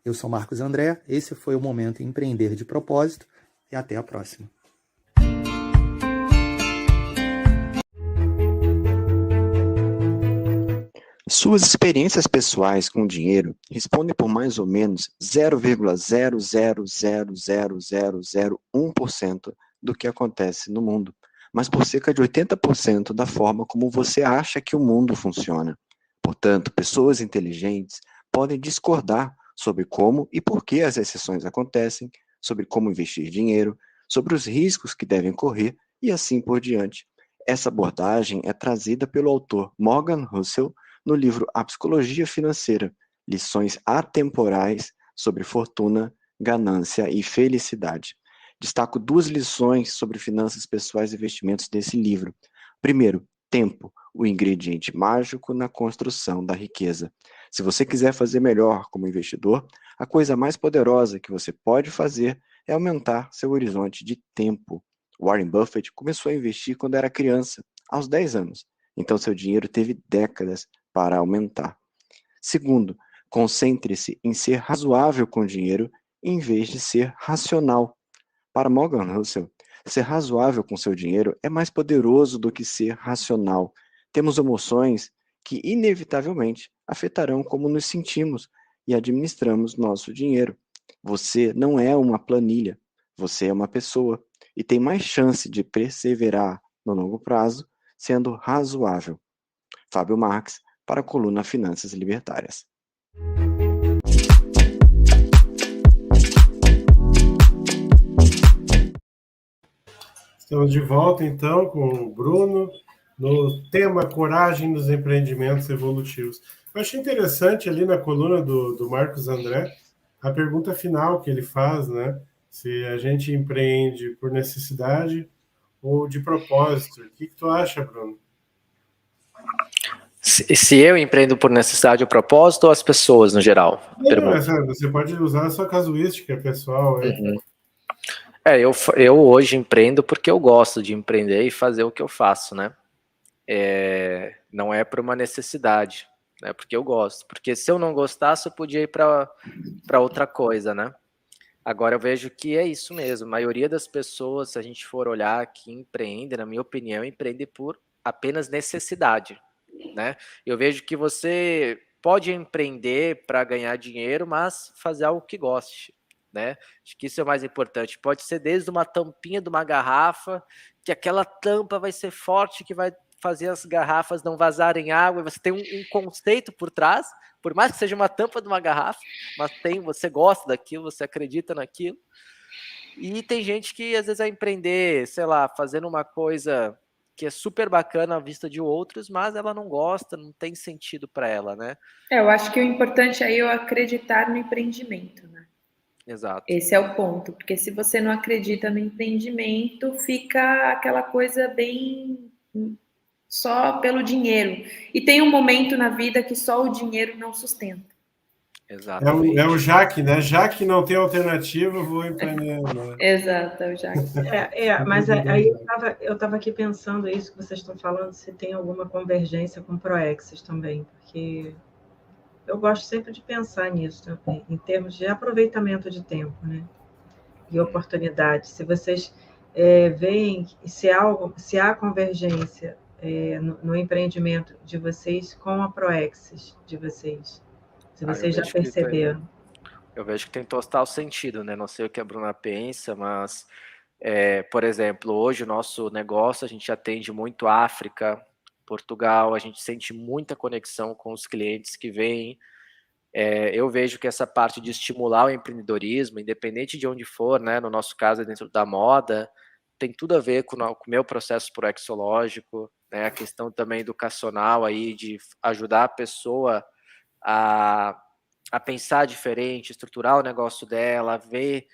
Eu sou Marcos André, esse foi o Momento Empreender de Propósito e até a próxima. Suas experiências pessoais com dinheiro respondem por mais ou menos 0,0000001% do que acontece no mundo, mas por cerca de 80% da forma como você acha que o mundo funciona. Portanto, pessoas inteligentes podem discordar sobre como e por que as exceções acontecem, sobre como investir dinheiro, sobre os riscos que devem correr e assim por diante. Essa abordagem é trazida pelo autor Morgan Housel no livro A Psicologia Financeira, Lições Atemporais sobre Fortuna, Ganância e Felicidade. Destaco 2 lições sobre finanças pessoais e investimentos desse livro. Primeiro, tempo, o ingrediente mágico na construção da riqueza. Se você quiser fazer melhor como investidor, a coisa mais poderosa que você pode fazer é aumentar seu horizonte de tempo. Warren Buffett começou a investir quando era criança, aos 10 anos. Então seu dinheiro teve décadas para aumentar. Segundo, concentre-se em ser razoável com o dinheiro em vez de ser racional. Para Morgan Housel, ser razoável com seu dinheiro é mais poderoso do que ser racional. Temos emoções que inevitavelmente afetarão como nos sentimos e administramos nosso dinheiro. Você não é uma planilha, você é uma pessoa e tem mais chance de perseverar no longo prazo sendo razoável. Fábio Marques, para a coluna Finanças Libertárias. Estamos de volta, então, com o Bruno, no tema Coragem nos Empreendimentos Evolutivos. Eu achei interessante ali na coluna do Marcos André, a pergunta final que ele faz, né? Se a gente empreende por necessidade ou de propósito. O que tu acha, Bruno? Se eu empreendo por necessidade ou propósito, ou as pessoas no geral? Você pode usar a sua casuística pessoal. Uhum. Eu hoje empreendo porque eu gosto de empreender e fazer o que eu faço, né? Não é por uma necessidade, né? Porque eu gosto. Porque se eu não gostasse, eu podia ir para outra coisa, né? Agora eu vejo que é isso mesmo. A maioria das pessoas, se a gente for olhar que empreende, na minha opinião, empreende por apenas necessidade, né? Eu vejo que você pode empreender para ganhar dinheiro, mas fazer algo que goste, né? Acho que isso é o mais importante. Pode ser desde uma tampinha de uma garrafa, que aquela tampa vai ser forte, que vai fazer as garrafas não vazarem água, você tem um conceito por trás, por mais que seja uma tampa de uma garrafa, mas você gosta daquilo, você acredita naquilo. E tem gente que às vezes vai empreender, sei lá, fazendo uma coisa que é super bacana à vista de outros, mas ela não gosta, não tem sentido para ela, né? Eu acho que o importante aí é eu acreditar no empreendimento, né? Exato. Esse é o ponto, porque se você não acredita no empreendimento, fica aquela coisa bem só pelo dinheiro. E tem um momento na vida que só o dinheiro não sustenta. Exatamente. É o Jaque, né? Já que não tem alternativa, eu vou empreender. Né? Exato, é o Jaque. Mas aí eu estava aqui pensando isso que vocês estão falando, se tem alguma convergência com o Proexis também, porque eu gosto sempre de pensar nisso, também, em termos de aproveitamento de tempo, né? E oportunidade. Se vocês veem se há convergência no empreendimento de vocês com a Proexis de vocês, se vocês já perceberam. Eu vejo que tem total sentido, né? Não sei o que a Bruna pensa, mas, por exemplo, hoje o nosso negócio, a gente atende muito África, Portugal, a gente sente muita conexão com os clientes que vêm. Eu vejo que essa parte de estimular o empreendedorismo, independente de onde for, né? No nosso caso, dentro da moda, tem tudo a ver com o meu processo proexológico, né? A questão também educacional aí, de ajudar a pessoa a pensar diferente, estruturar o negócio dela, ver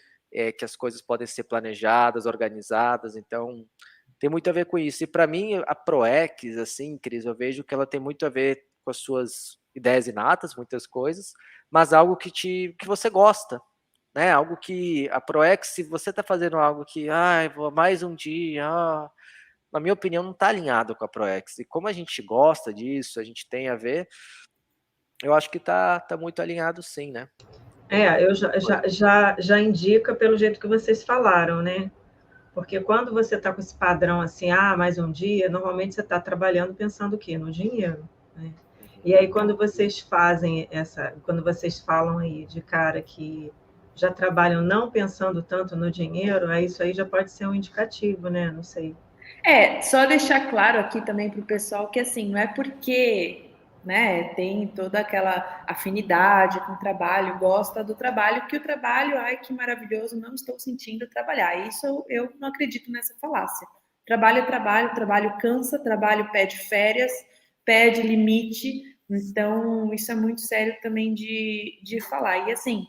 que as coisas podem ser planejadas, organizadas. Então, tem muito a ver com isso. E para mim, a Proex, assim, Cris, eu vejo que ela tem muito a ver com as suas ideias inatas, muitas coisas, mas algo que você gosta, né? Algo que a Proex, se você está fazendo algo que, vou mais um dia, na minha opinião, não está alinhado com a Proex. E como a gente gosta disso, a gente tem a ver, eu acho que tá muito alinhado, sim, né? Eu já indica pelo jeito que vocês falaram, né? Porque quando você está com esse padrão assim, mais um dia, normalmente você está trabalhando pensando o quê? No dinheiro, né? E aí quando vocês quando vocês falam aí de cara que já trabalham não pensando tanto no dinheiro, isso aí já pode ser um indicativo, né? Não sei. Só deixar claro aqui também para o pessoal que assim, não é porque, né, tem toda aquela afinidade com o trabalho, gosta do trabalho, que o trabalho, ai que maravilhoso, não estou sentindo trabalhar. Isso eu não acredito nessa falácia. Trabalho é trabalho, trabalho cansa, trabalho pede férias, pede limite, então isso é muito sério também de falar. E assim,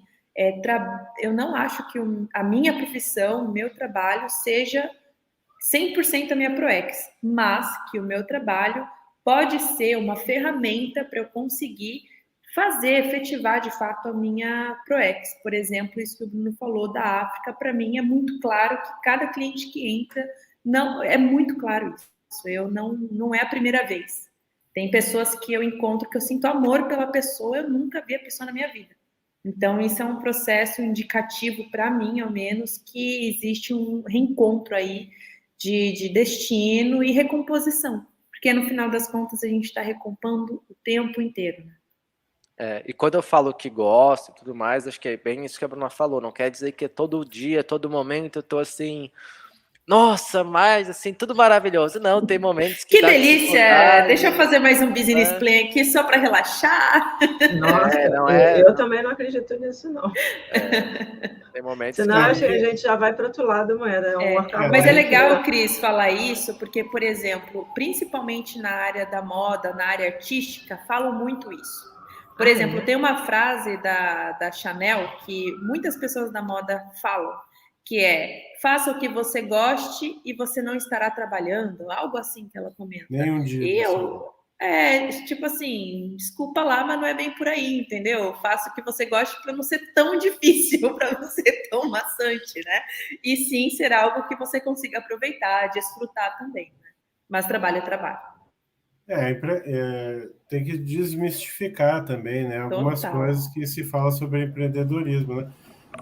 eu não acho que a minha profissão, o meu trabalho seja 100% a minha Proex, mas que o meu trabalho pode ser uma ferramenta para eu conseguir efetivar de fato a minha Proex. Por exemplo, isso que o Bruno falou da África, para mim é muito claro que cada cliente que entra, não é muito claro isso. Não é a primeira vez. Tem pessoas que eu encontro que eu sinto amor pela pessoa, eu nunca vi a pessoa na minha vida. Então, isso é um processo indicativo para mim, ao menos, que existe um reencontro aí de destino e recomposição, porque no final das contas a gente está recompondo o tempo inteiro. Né? E quando eu falo que gosto e tudo mais, acho que é bem isso que a Bruna falou, não quer dizer que é todo dia, todo momento eu tô assim, nossa, mas assim, tudo maravilhoso. Não, tem momentos que dá delícia! Deixa eu fazer mais um business plan aqui só para relaxar. Nossa, eu também não acredito nisso, não. Tem momentos senão a gente já vai para o outro lado da moeda. Mas é legal, Cris, falar isso, porque, por exemplo, principalmente na área da moda, na área artística, falam muito isso. Por exemplo, tem uma frase da Chanel que muitas pessoas da moda falam, que é: faça o que você goste e você não estará trabalhando, algo assim que ela comenta. Nem um dia. E tipo assim, desculpa lá, mas não é bem por aí, entendeu? Faça o que você goste para não ser tão difícil, para não ser tão maçante, né? E sim ser algo que você consiga aproveitar, desfrutar também, né? Mas trabalho é trabalho. Tem que desmistificar também, né? Algumas coisas que se fala sobre empreendedorismo, né?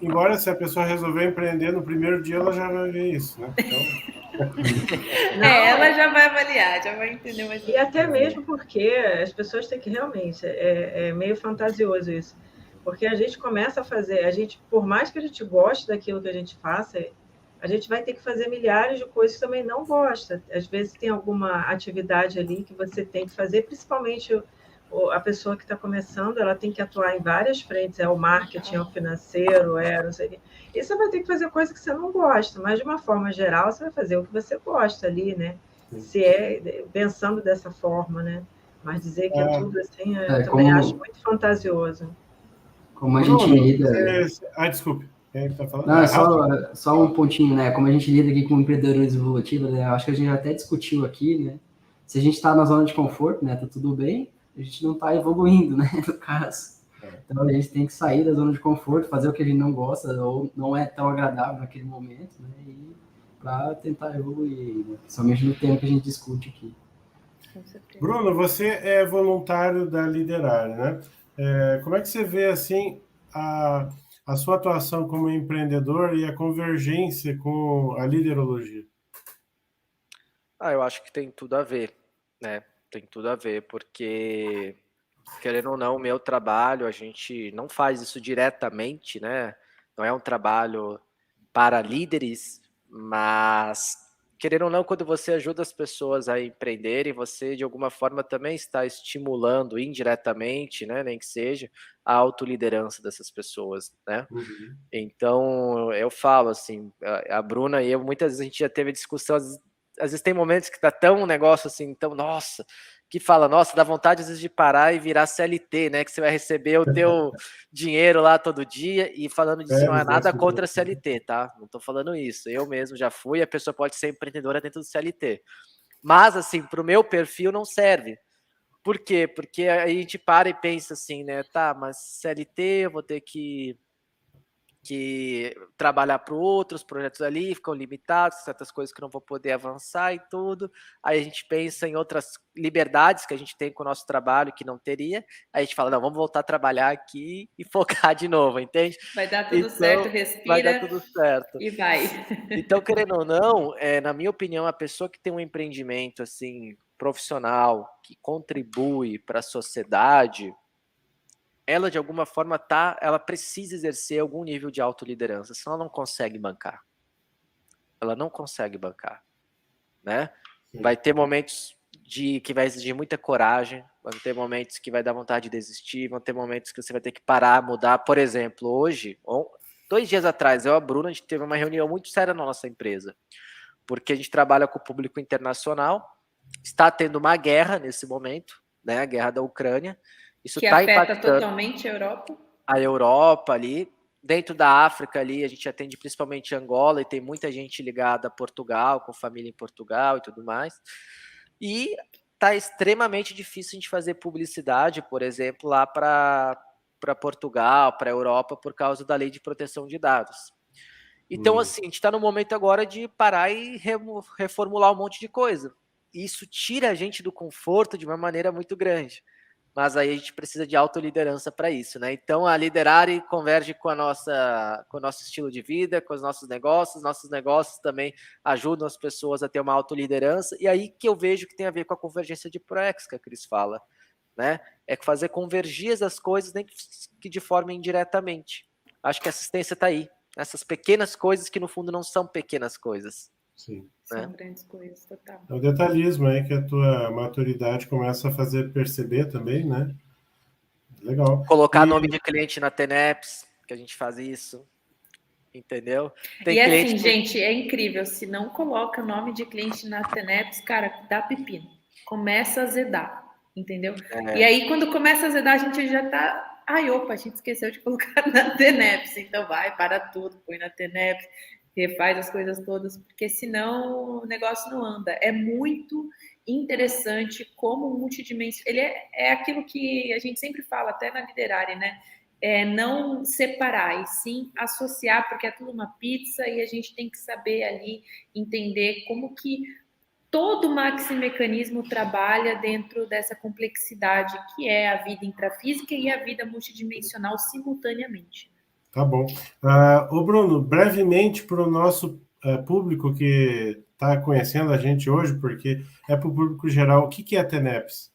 embora se a pessoa resolver empreender no primeiro dia, ela já vai ver isso, né? Não, ela já vai avaliar, já vai entender mais. E até mesmo porque as pessoas têm que realmente, é meio fantasioso isso, porque a gente começa a fazer, por mais que a gente goste daquilo que a gente faça, a gente vai ter que fazer milhares de coisas que também não gosta. Às vezes tem alguma atividade ali que você tem que fazer, principalmente a pessoa que está começando, ela tem que atuar em várias frentes, é o marketing, é o financeiro, não sei o quê. E você vai ter que fazer coisa que você não gosta, mas de uma forma geral, você vai fazer o que você gosta ali, né? Se pensando dessa forma, né? Mas dizer que é tudo assim, eu também acho muito fantasioso. Como a gente lida... Desculpe. Quem tá falando? Não, só um pontinho, né? Como a gente lida aqui com empreendedorismo evolutivo, né? Acho que a gente até discutiu aqui, né? Se a gente está na zona de conforto, né? Tá tudo bem, a gente não está evoluindo, né? No caso. Então a gente tem que sair da zona de conforto, fazer o que a gente não gosta ou não é tão agradável naquele momento, né? E para tentar evoluir, né? Somente no tempo que a gente discute aqui. Bruno, você é voluntário da Liderar, né? Como é que você vê assim a sua atuação como empreendedor e a convergência com a liderologia? Eu acho que tem tudo a ver, né? Tem tudo a ver, porque, querendo ou não, o meu trabalho, a gente não faz isso diretamente, né? Não é um trabalho para líderes, mas, querendo ou não, quando você ajuda as pessoas a empreenderem, você, de alguma forma, também está estimulando indiretamente, né? Nem que seja, a autoliderança dessas pessoas, né? Uhum. Então, eu falo assim, a Bruna e eu, muitas vezes a gente já teve discussão, às vezes tem momentos que tá tão um negócio assim, então, nossa, que fala, nossa, dá vontade às vezes de parar e virar CLT, né, que você vai receber o teu dinheiro lá todo dia, e falando disso, não é nada contra CLT, tá? Não tô falando isso, eu mesmo já fui, a pessoa pode ser empreendedora dentro do CLT. Mas, assim, pro meu perfil não serve. Por quê? Porque aí a gente para e pensa assim, né, tá, mas CLT eu vou ter que trabalhar para outros projetos ali, ficam limitados, certas coisas que não vou poder avançar e tudo. Aí a gente pensa em outras liberdades que a gente tem com o nosso trabalho que não teria. Aí a gente fala, não, vamos voltar a trabalhar aqui e focar de novo, entende? Vai dar tudo certo, respira. Vai dar tudo certo. E vai. Então, querendo ou não, na minha opinião, a pessoa que tem um empreendimento assim profissional, que contribui para a sociedade, ela de alguma forma ela precisa exercer algum nível de autoliderança, senão ela não consegue bancar. Ela não consegue bancar, né? Sim. Vai ter momentos que vai exigir muita coragem, vai ter momentos que vai dar vontade de desistir, vão ter momentos que você vai ter que parar, mudar. Por exemplo, hoje, 2 dias atrás, eu e a Bruna, a gente teve uma reunião muito séria na nossa empresa, porque a gente trabalha com o público internacional, está tendo uma guerra nesse momento, né? A guerra da Ucrânia. Isso que afeta totalmente a Europa? A Europa ali, dentro da África ali, a gente atende principalmente Angola e tem muita gente ligada a Portugal, com família em Portugal e tudo mais. E tá extremamente difícil a gente fazer publicidade, por exemplo, lá para Portugal, para a Europa, por causa da lei de proteção de dados. Então, assim, a gente está no momento agora de parar e reformular um monte de coisa. E isso tira a gente do conforto de uma maneira muito grande. Mas aí a gente precisa de autoliderança para isso, né? Então a Liderar converge com o nosso estilo de vida, com os nossos negócios também ajudam as pessoas a ter uma autoliderança, e aí que eu vejo que tem a ver com a convergência de ProEx que a Cris fala, né? É fazer convergir as coisas, nem que de forma indiretamente. Acho que a assistência está aí, essas pequenas coisas que no fundo não são pequenas coisas. Sim. São grandes coisas, total. É o detalhismo aí que a tua maturidade começa a fazer perceber também, né? Legal. Colocar nome de cliente na TENEPS, que a gente faz isso, entendeu? Tem assim, gente, é incrível. Se não coloca nome de cliente na TENEPS, cara, dá pepino. Começa a azedar, entendeu? E aí, quando começa a azedar, a gente já tá... Ai, opa, a gente esqueceu de colocar na TENEPS. Então vai, para tudo, põe na TENEPS, refaz as coisas todas, porque senão o negócio não anda. É muito interessante como multidimensional. Ele é aquilo que a gente sempre fala, até na Liderare, né? Não separar, e sim associar, porque é tudo uma pizza e a gente tem que saber ali entender como que todo maximecanismo trabalha dentro dessa complexidade que é a vida intrafísica e a vida multidimensional simultaneamente. Tá bom. Ô Bruno, brevemente para o nosso público que está conhecendo a gente hoje, porque é para o público geral, o que é TENEPS?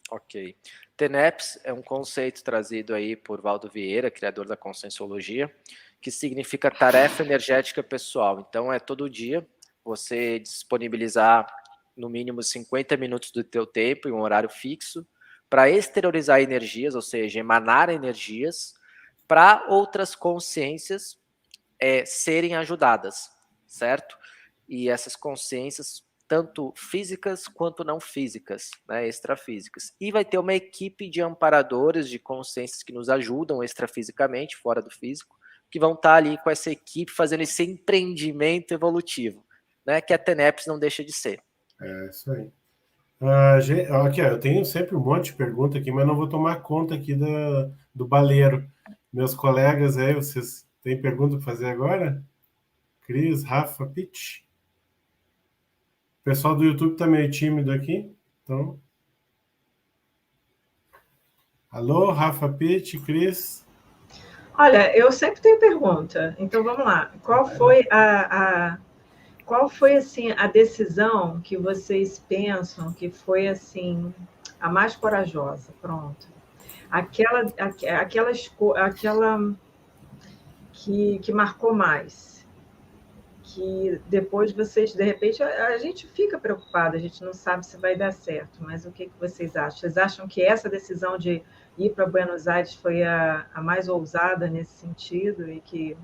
Ok. TENEPS é um conceito trazido aí por Valdo Vieira, criador da Conscienciologia, que significa tarefa energética pessoal. Então, é todo dia você disponibilizar no mínimo 50 minutos do teu tempo em um horário fixo para exteriorizar energias, ou seja, emanar energias para outras consciências serem ajudadas, certo? E essas consciências, tanto físicas quanto não físicas, né, extrafísicas. E vai ter uma equipe de amparadores de consciências que nos ajudam extrafisicamente, fora do físico, que vão estar ali com essa equipe fazendo esse empreendimento evolutivo, né, que a TENEPS não deixa de ser. É isso aí. Aqui, eu tenho sempre um monte de pergunta aqui, mas não vou tomar conta aqui do baleiro. Meus colegas aí, vocês têm pergunta para fazer agora? Cris, Rafa, Pitch. O pessoal do YouTube está meio tímido aqui, então... Alô, Rafa, Pitch, Cris? Olha, eu sempre tenho pergunta, então vamos lá. Qual foi assim a decisão que vocês pensam que foi assim a mais corajosa? Pronto. Aquela que marcou mais, que depois vocês, de repente, a gente fica preocupado, a gente não sabe se vai dar certo, mas o que vocês acham? Vocês acham que essa decisão de ir para Buenos Aires foi a mais ousada nesse sentido e que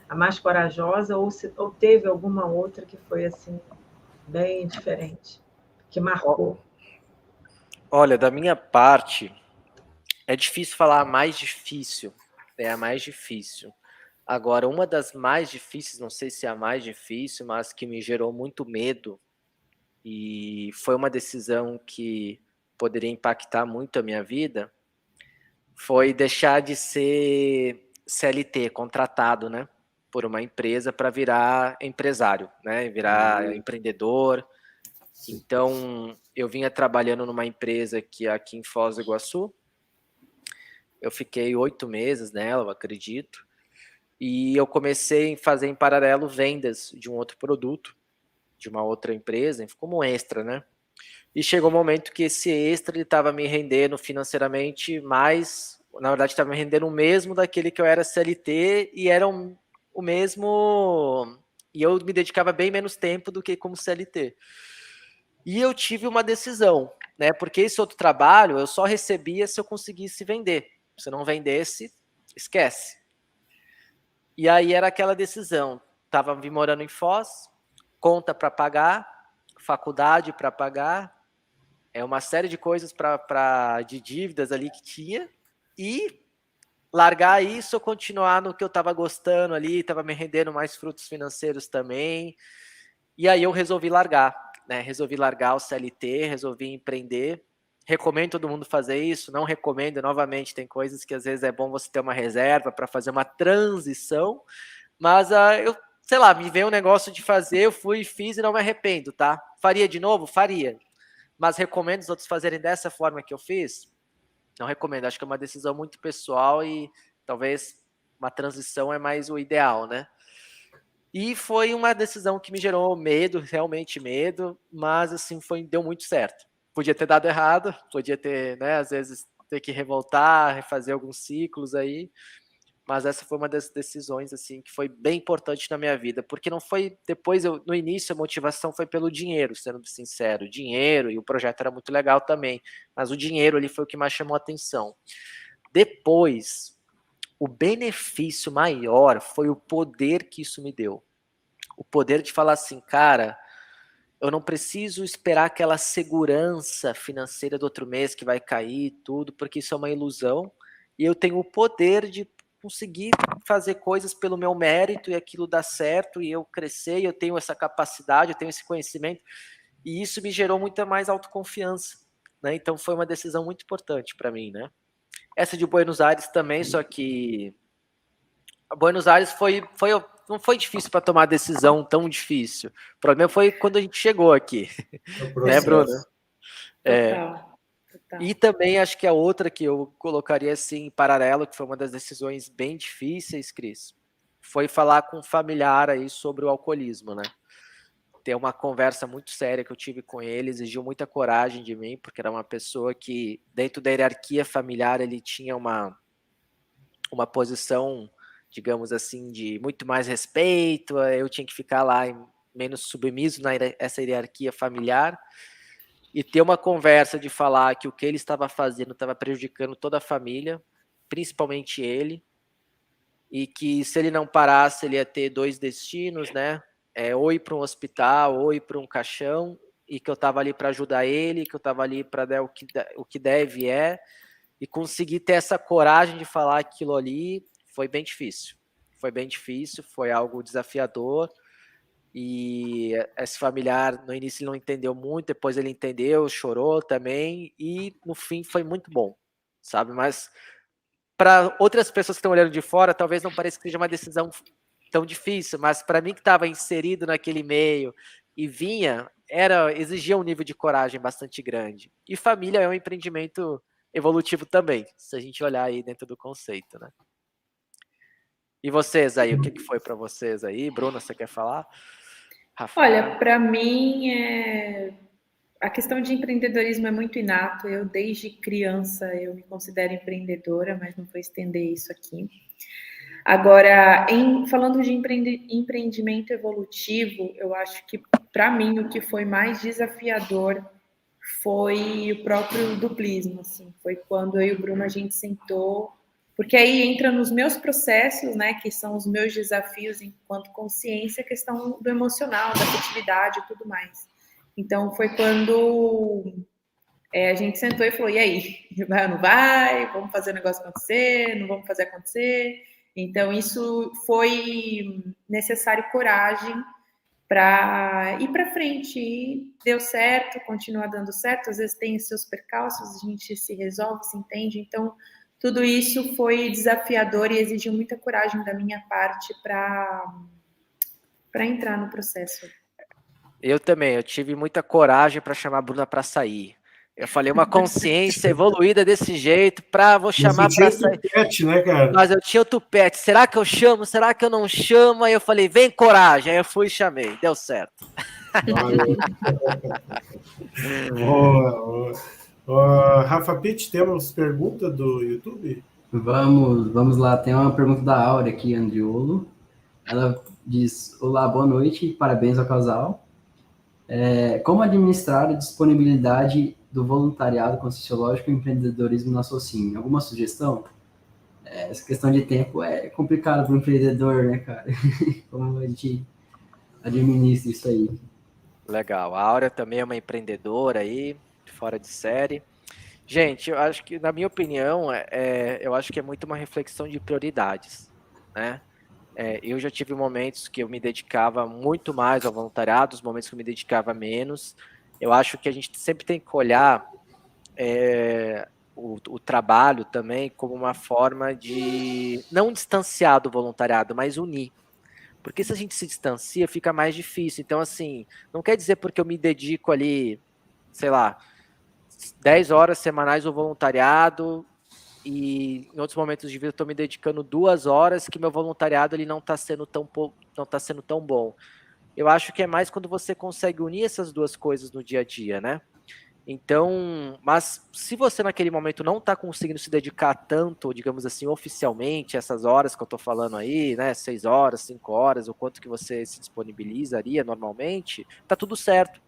a mais corajosa, ou teve alguma outra que foi assim bem diferente, que marcou? Olha, da minha parte, é difícil falar a mais difícil, é a mais difícil. Agora, uma das mais difíceis, não sei se é a mais difícil, mas que me gerou muito medo e foi uma decisão que poderia impactar muito a minha vida, foi deixar de ser CLT, contratado, né, por uma empresa para virar empresário, né, virar empreendedor. Então, eu vinha trabalhando numa empresa que é aqui em Foz do Iguaçu. Eu fiquei 8 meses nela, eu acredito. E eu comecei a fazer em paralelo vendas de um outro produto, de uma outra empresa, como um extra, né? E chegou um momento que esse extra estava me rendendo financeiramente mais, na verdade estava me rendendo o mesmo daquele que eu era CLT e era o mesmo, e eu me dedicava bem menos tempo do que como CLT. E eu tive uma decisão, né? Porque esse outro trabalho eu só recebia se eu conseguisse vender. Se não vendesse, esquece. E aí era aquela decisão. Estava morando em Foz, conta para pagar, faculdade para pagar, uma série de coisas de dívidas ali que tinha, e largar isso ou continuar no que eu estava gostando ali, estava me rendendo mais frutos financeiros também. E aí eu resolvi largar, né? Resolvi largar o CLT, resolvi empreender. Recomendo todo mundo fazer isso, não recomendo, novamente, tem coisas que às vezes é bom você ter uma reserva para fazer uma transição, mas eu, sei lá, me veio um negócio de fazer, eu fui e fiz e não me arrependo, tá? Faria de novo? Faria. Mas recomendo os outros fazerem dessa forma que eu fiz? Não recomendo, acho que é uma decisão muito pessoal e talvez uma transição é mais o ideal, né? E foi uma decisão que me gerou medo, realmente medo, mas assim, deu muito certo. Podia ter dado errado, podia ter, né, às vezes ter que revoltar, refazer alguns ciclos aí, mas essa foi uma das decisões assim que foi bem importante na minha vida, porque não foi depois, no início a motivação foi pelo dinheiro, sendo sincero, dinheiro, e o projeto era muito legal também, mas o dinheiro ali foi o que mais chamou a atenção. Depois, o benefício maior foi o poder que isso me deu. O poder de falar assim, cara, eu não preciso esperar aquela segurança financeira do outro mês que vai cair tudo, porque isso é uma ilusão, e eu tenho o poder de conseguir fazer coisas pelo meu mérito e aquilo dá certo, e eu crescer, e eu tenho essa capacidade, eu tenho esse conhecimento, e isso me gerou muita mais autoconfiança, né? Então foi uma decisão muito importante para mim, né? Essa de Buenos Aires também, só que Buenos Aires não foi difícil para tomar decisão tão difícil. O problema foi quando a gente chegou aqui, né, Bruno? Total. E também acho que a outra que eu colocaria assim em paralelo, que foi uma das decisões bem difíceis, Cris, foi falar com um familiar aí sobre o alcoolismo, né? Ter uma conversa muito séria que eu tive com ele, exigiu muita coragem de mim, porque era uma pessoa que, dentro da hierarquia familiar, ele tinha uma posição, digamos assim, de muito mais respeito, eu tinha que ficar lá menos submisso nessa hierarquia familiar, e ter uma conversa de falar que o que ele estava fazendo estava prejudicando toda a família, principalmente ele, e que se ele não parasse, ele ia ter 2 destinos, né? Ou ir para um hospital, ou ir para um caixão, e que eu estava ali para ajudar ele, que eu estava ali para dar o que deve e conseguir ter essa coragem de falar aquilo ali foi bem difícil. Foi bem difícil, foi algo desafiador, e esse familiar, no início ele não entendeu muito, depois ele entendeu, chorou também, e no fim foi muito bom, sabe? Mas para outras pessoas que estão olhando de fora, talvez não pareça que seja uma decisão tão difícil, mas para mim que estava inserido naquele meio e exigia um nível de coragem bastante grande. E família é um empreendimento evolutivo também, se a gente olhar aí dentro do conceito, né? E vocês aí, o que foi para vocês aí? Bruna, você quer falar? Rafael? Olha, para mim, a questão de empreendedorismo é muito inato. Eu, desde criança, eu me considero empreendedora, mas não vou estender isso aqui. Agora, falando de empreendimento evolutivo, eu acho que, para mim, o que foi mais desafiador foi o próprio duplismo. Assim. Foi quando eu e o Bruno, a gente sentou, porque aí entra nos meus processos, né, que são os meus desafios enquanto consciência, a questão do emocional, da afetividade e tudo mais. Então, foi quando a gente sentou e falou, e aí, vai ou não vai? Vamos fazer o negócio acontecer? Não vamos fazer acontecer? Então, isso foi necessário coragem para ir para frente. E deu certo, continua dando certo. Às vezes tem seus percalços, a gente se resolve, se entende. Então, tudo isso foi desafiador e exigiu muita coragem da minha parte para entrar no processo. Eu também, eu tive muita coragem para chamar a Bruna para sair. Eu falei, uma consciência evoluída desse jeito, vou chamar para sair. Tupete, né, cara? Mas eu tinha o tupete, será que eu chamo, será que eu não chamo? Aí eu falei, vem coragem, aí eu fui e chamei, deu certo. Boa. Rafa Pitt, temos pergunta do YouTube? Vamos lá, tem uma pergunta da Áurea aqui, Andriolo. Ela diz, olá, boa noite, parabéns ao casal. Como administrar a disponibilidade do voluntariado conscienciológico e empreendedorismo na Socim? Alguma sugestão? Essa questão de tempo é complicado para o empreendedor, né, cara? Como a gente administra isso aí? Legal. A Áurea também é uma empreendedora aí, fora de série. Gente, eu acho que, na minha opinião, eu acho que é muito uma reflexão de prioridades, né? Eu já tive momentos que eu me dedicava muito mais ao voluntariado, os momentos que eu me dedicava menos. Eu acho que a gente sempre tem que olhar o trabalho também como uma forma de não distanciar do voluntariado, mas unir. Porque se a gente se distancia, fica mais difícil. Então, assim, não quer dizer porque eu me dedico ali, sei lá, 10 horas semanais ao voluntariado e em outros momentos de vida eu estou me dedicando 2 horas que meu voluntariado ele não está sendo tão bom. Eu acho que é mais quando você consegue unir essas duas coisas no dia a dia, né? Então, mas se você naquele momento não está conseguindo se dedicar tanto, digamos assim, oficialmente, essas horas que eu estou falando aí, né, 6 horas, 5 horas, o quanto que você se disponibilizaria normalmente, tá tudo certo.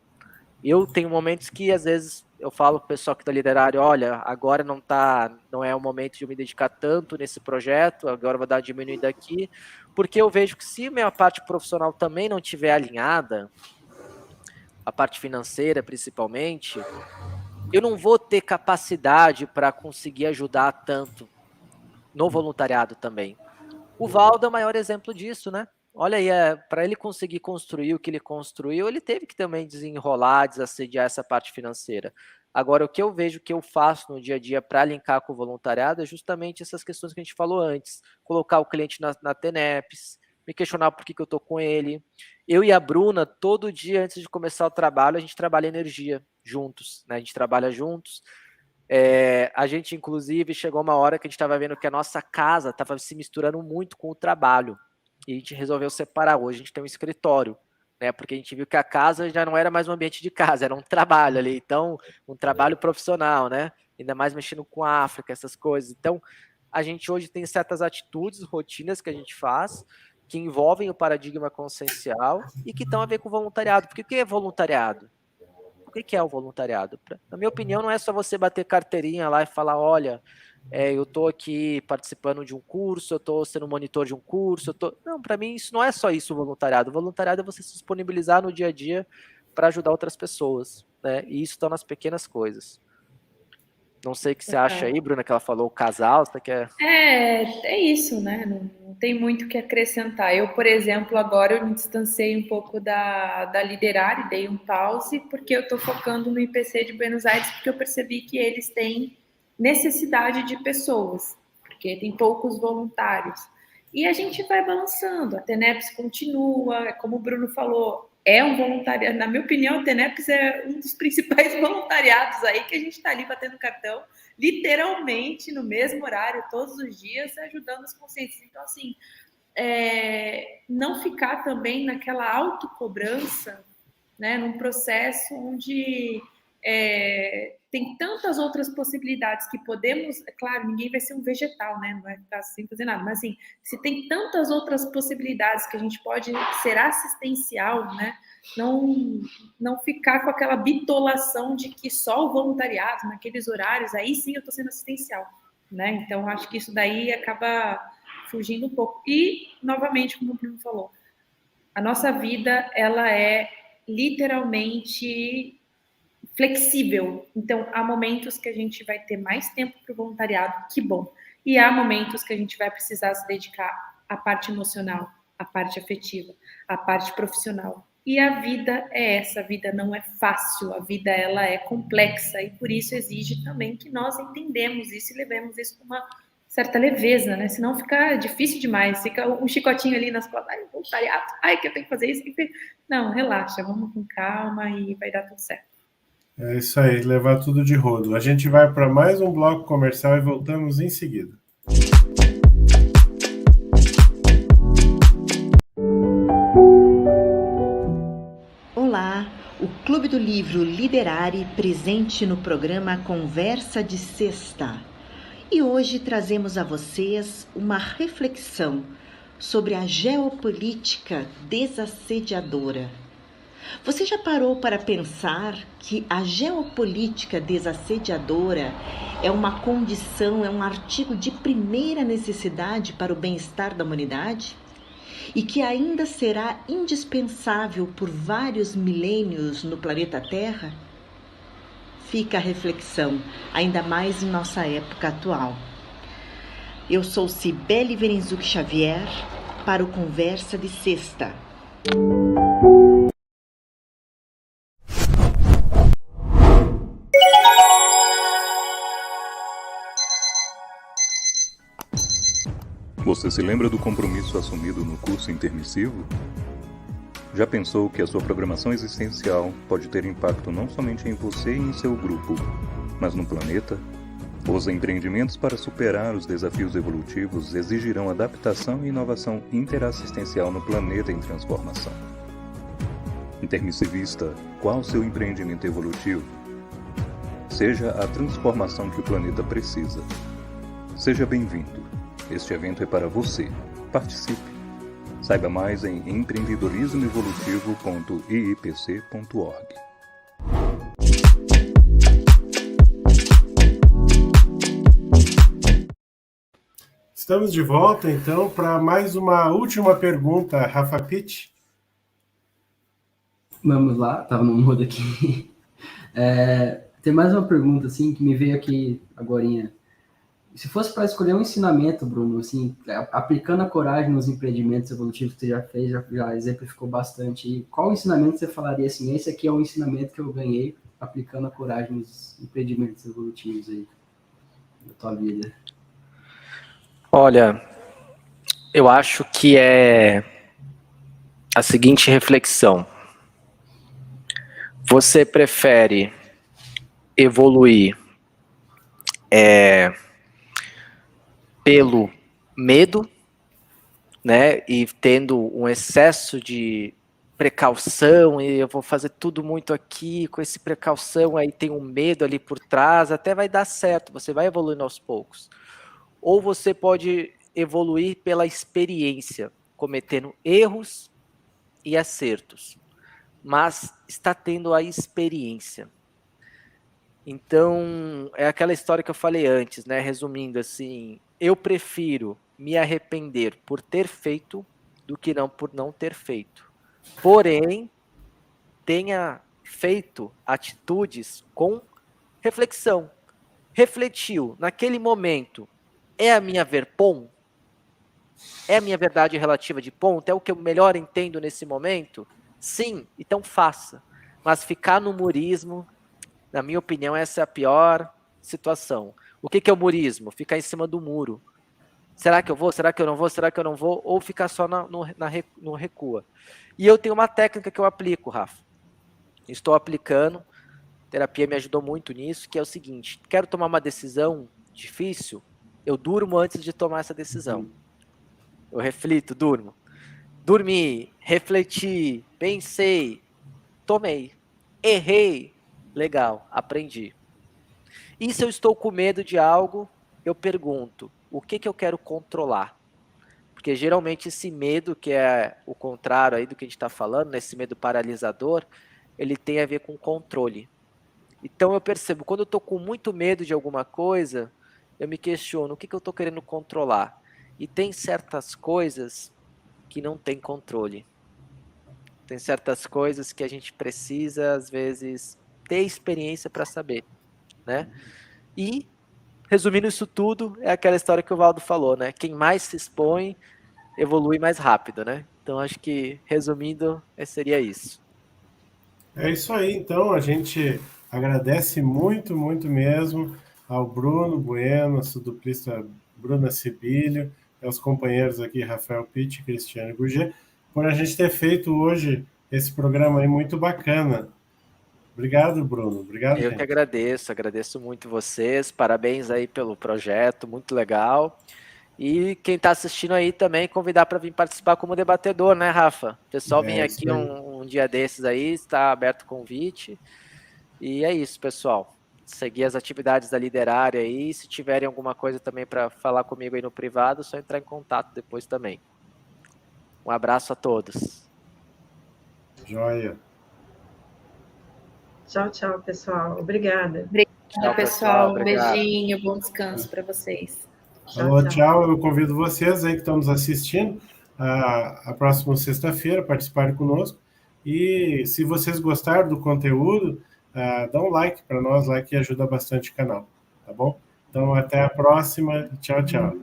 Eu tenho momentos que, às vezes, eu falo pro pessoal que está liderando, olha, agora não é o momento de eu me dedicar tanto nesse projeto, agora eu vou dar uma diminuída aqui, porque eu vejo que se minha parte profissional também não estiver alinhada, a parte financeira principalmente, eu não vou ter capacidade para conseguir ajudar tanto no voluntariado também. O Valdo é o maior exemplo disso, né? Olha aí, para ele conseguir construir o que ele construiu, ele teve que também desenrolar, desassediar essa parte financeira. Agora, o que eu vejo que eu faço no dia a dia para linkar com o voluntariado é justamente essas questões que a gente falou antes. Colocar o cliente na TENEPS, me questionar por que eu estou com ele. Eu e a Bruna, todo dia antes de começar o trabalho, a gente trabalha energia juntos, né? A gente trabalha juntos. A gente, inclusive, chegou uma hora que a gente estava vendo que a nossa casa estava se misturando muito com o trabalho. E a gente resolveu separar. Hoje a gente tem um escritório, né? Porque a gente viu que a casa já não era mais um ambiente de casa, era um trabalho ali. Então, um trabalho profissional, né? Ainda mais mexendo com a África, essas coisas. Então, a gente hoje tem certas atitudes, rotinas que a gente faz, que envolvem o paradigma consciencial e que estão a ver com o voluntariado. Porque o que é voluntariado? O que é o voluntariado? Na minha opinião, não é só você bater carteirinha lá e falar, olha, eu estou aqui participando de um curso, eu estou sendo monitor de um curso, Não, para mim isso não é só isso o voluntariado. O voluntariado é você se disponibilizar no dia a dia para ajudar outras pessoas, né? E isso está nas pequenas coisas. Não sei o que você acha aí, Bruna, que ela falou o casal, você quer... É isso, né? Não tem muito o que acrescentar. Eu, por exemplo, agora eu me distanciei um pouco da Liderar e dei um pause, porque eu estou focando no IPC de Buenos Aires, porque eu percebi que eles têm necessidade de pessoas, porque tem poucos voluntários. E a gente vai balançando, a TENEPS continua, como o Bruno falou, é um voluntariado, na minha opinião, a TENEPS é um dos principais voluntariados aí, que a gente está ali batendo cartão, literalmente no mesmo horário, todos os dias, ajudando os conscientes. Então, assim, não ficar também naquela autocobrança, né, num processo onde tem tantas outras possibilidades que podemos, é claro, ninguém vai ser um vegetal, né, não vai ficar sem fazer nada, mas assim, se tem tantas outras possibilidades que a gente pode ser assistencial, né, não ficar com aquela bitolação de que só o voluntariado, naqueles horários, aí sim eu estou sendo assistencial, né, então acho que isso daí acaba fugindo um pouco. E, novamente, como o Bruno falou, a nossa vida, ela é literalmente flexível. Então, há momentos que a gente vai ter mais tempo para o voluntariado, que bom. E há momentos que a gente vai precisar se dedicar à parte emocional, à parte afetiva, à parte profissional. E a vida é essa, a vida não é fácil, a vida ela é complexa e por isso exige também que nós entendemos isso e levemos isso com uma certa leveza, né? Senão fica difícil demais, fica um chicotinho ali nas costas, ai, voluntariado, ai, que eu tenho que fazer isso. Não, relaxa, vamos com calma e vai dar tudo certo. É isso aí, levar tudo de rodo. A gente vai para mais um bloco comercial e voltamos em seguida. Olá, o Clube do Livro Liderare presente no programa Conversa de Sexta. E hoje trazemos a vocês uma reflexão sobre a geopolítica desassediadora. Você já parou para pensar que a geopolítica desassediadora é uma condição, é um artigo de primeira necessidade para o bem-estar da humanidade? E que ainda será indispensável por vários milênios no planeta Terra? Fica a reflexão, ainda mais em nossa época atual. Eu sou Cibele Verenzuc Xavier para o Conversa de Sexta. Você se lembra do compromisso assumido no curso intermissivo? Já pensou que a sua programação existencial pode ter impacto não somente em você e em seu grupo, mas no planeta? Os empreendimentos para superar os desafios evolutivos exigirão adaptação e inovação interassistencial no planeta em transformação. Intermissivista, qual o seu empreendimento evolutivo? Seja a transformação que o planeta precisa. Seja bem-vindo. Este evento é para você. Participe. Saiba mais em empreendedorismoevolutivo.iipc.org. Estamos de volta, então, para mais uma última pergunta, Rafa Pitt. Vamos lá, estava no mudo aqui. Tem mais uma pergunta, assim, que me veio aqui agorinha. Se fosse para escolher um ensinamento, Bruno, assim, aplicando a coragem nos empreendimentos evolutivos que você já fez, já exemplificou bastante, qual ensinamento você falaria assim, esse aqui é um ensinamento que eu ganhei aplicando a coragem nos empreendimentos evolutivos aí da tua vida? Olha, eu acho que é a seguinte reflexão. Você prefere evoluir pelo medo, né? E tendo um excesso de precaução, e eu vou fazer tudo muito aqui com esse precaução, aí tem um medo ali por trás, até vai dar certo, você vai evoluindo aos poucos. Ou você pode evoluir pela experiência, cometendo erros e acertos, mas está tendo a experiência. Então, é aquela história que eu falei antes, né? Resumindo assim, eu prefiro me arrepender por ter feito do que não por não ter feito. Porém, tenha feito atitudes com reflexão. Refletiu, naquele momento, é a minha verpom? É a minha verdade relativa de ponto? É o que eu melhor entendo nesse momento? Sim, então faça. Mas ficar no murismo, na minha opinião, essa é a pior situação. O que é o murismo? Ficar em cima do muro. Será que eu vou? Será que eu não vou? Será que eu não vou? Ou ficar só no recua. E eu tenho uma técnica que eu aplico, Rafa. Estou aplicando, a terapia me ajudou muito nisso, que é o seguinte: quero tomar uma decisão difícil, eu durmo antes de tomar essa decisão. Eu reflito, durmo. Dormi, refleti, pensei, tomei. Errei, legal, aprendi. E se eu estou com medo de algo, eu pergunto, o que eu quero controlar? Porque geralmente esse medo, que é o contrário aí do que a gente está falando, né, esse medo paralisador, ele tem a ver com controle. Então eu percebo, quando eu estou com muito medo de alguma coisa, eu me questiono, o que eu estou querendo controlar? E tem certas coisas que não tem controle. Tem certas coisas que a gente precisa, às vezes, ter experiência para saber, né? E, resumindo isso tudo, é aquela história que o Valdo falou, né? Quem mais se expõe, evolui mais rápido, né? Então, acho que, resumindo, seria isso. É isso aí, então, a gente agradece muito, muito mesmo ao Bruno Bueno, a suduplista Bruna Sibilho, aos companheiros aqui, Rafael Pitt e Cristiano Gugê, por a gente ter feito hoje esse programa aí muito bacana. Obrigado, Bruno. Obrigado, Eu gente. que agradeço muito vocês, parabéns aí pelo projeto, muito legal. E quem está assistindo aí também, convidar para vir participar como debatedor, né, Rafa? O pessoal vir aqui um dia desses aí, está aberto o convite. E é isso, pessoal. Seguir as atividades da Liderária aí. Se tiverem alguma coisa também para falar comigo aí no privado, é só entrar em contato depois também. Um abraço a todos. Joia. Tchau, tchau, pessoal. Obrigada. Obrigada, Tchau, pessoal. Um obrigado. beijinho, bom descanso para vocês. Alô, tchau. Eu convido vocês aí que estão nos assistindo a próxima sexta-feira participarem conosco. E se vocês gostaram do conteúdo, dá um like para nós, like ajuda bastante o canal, tá bom? Então, até a próxima. Tchau, tchau.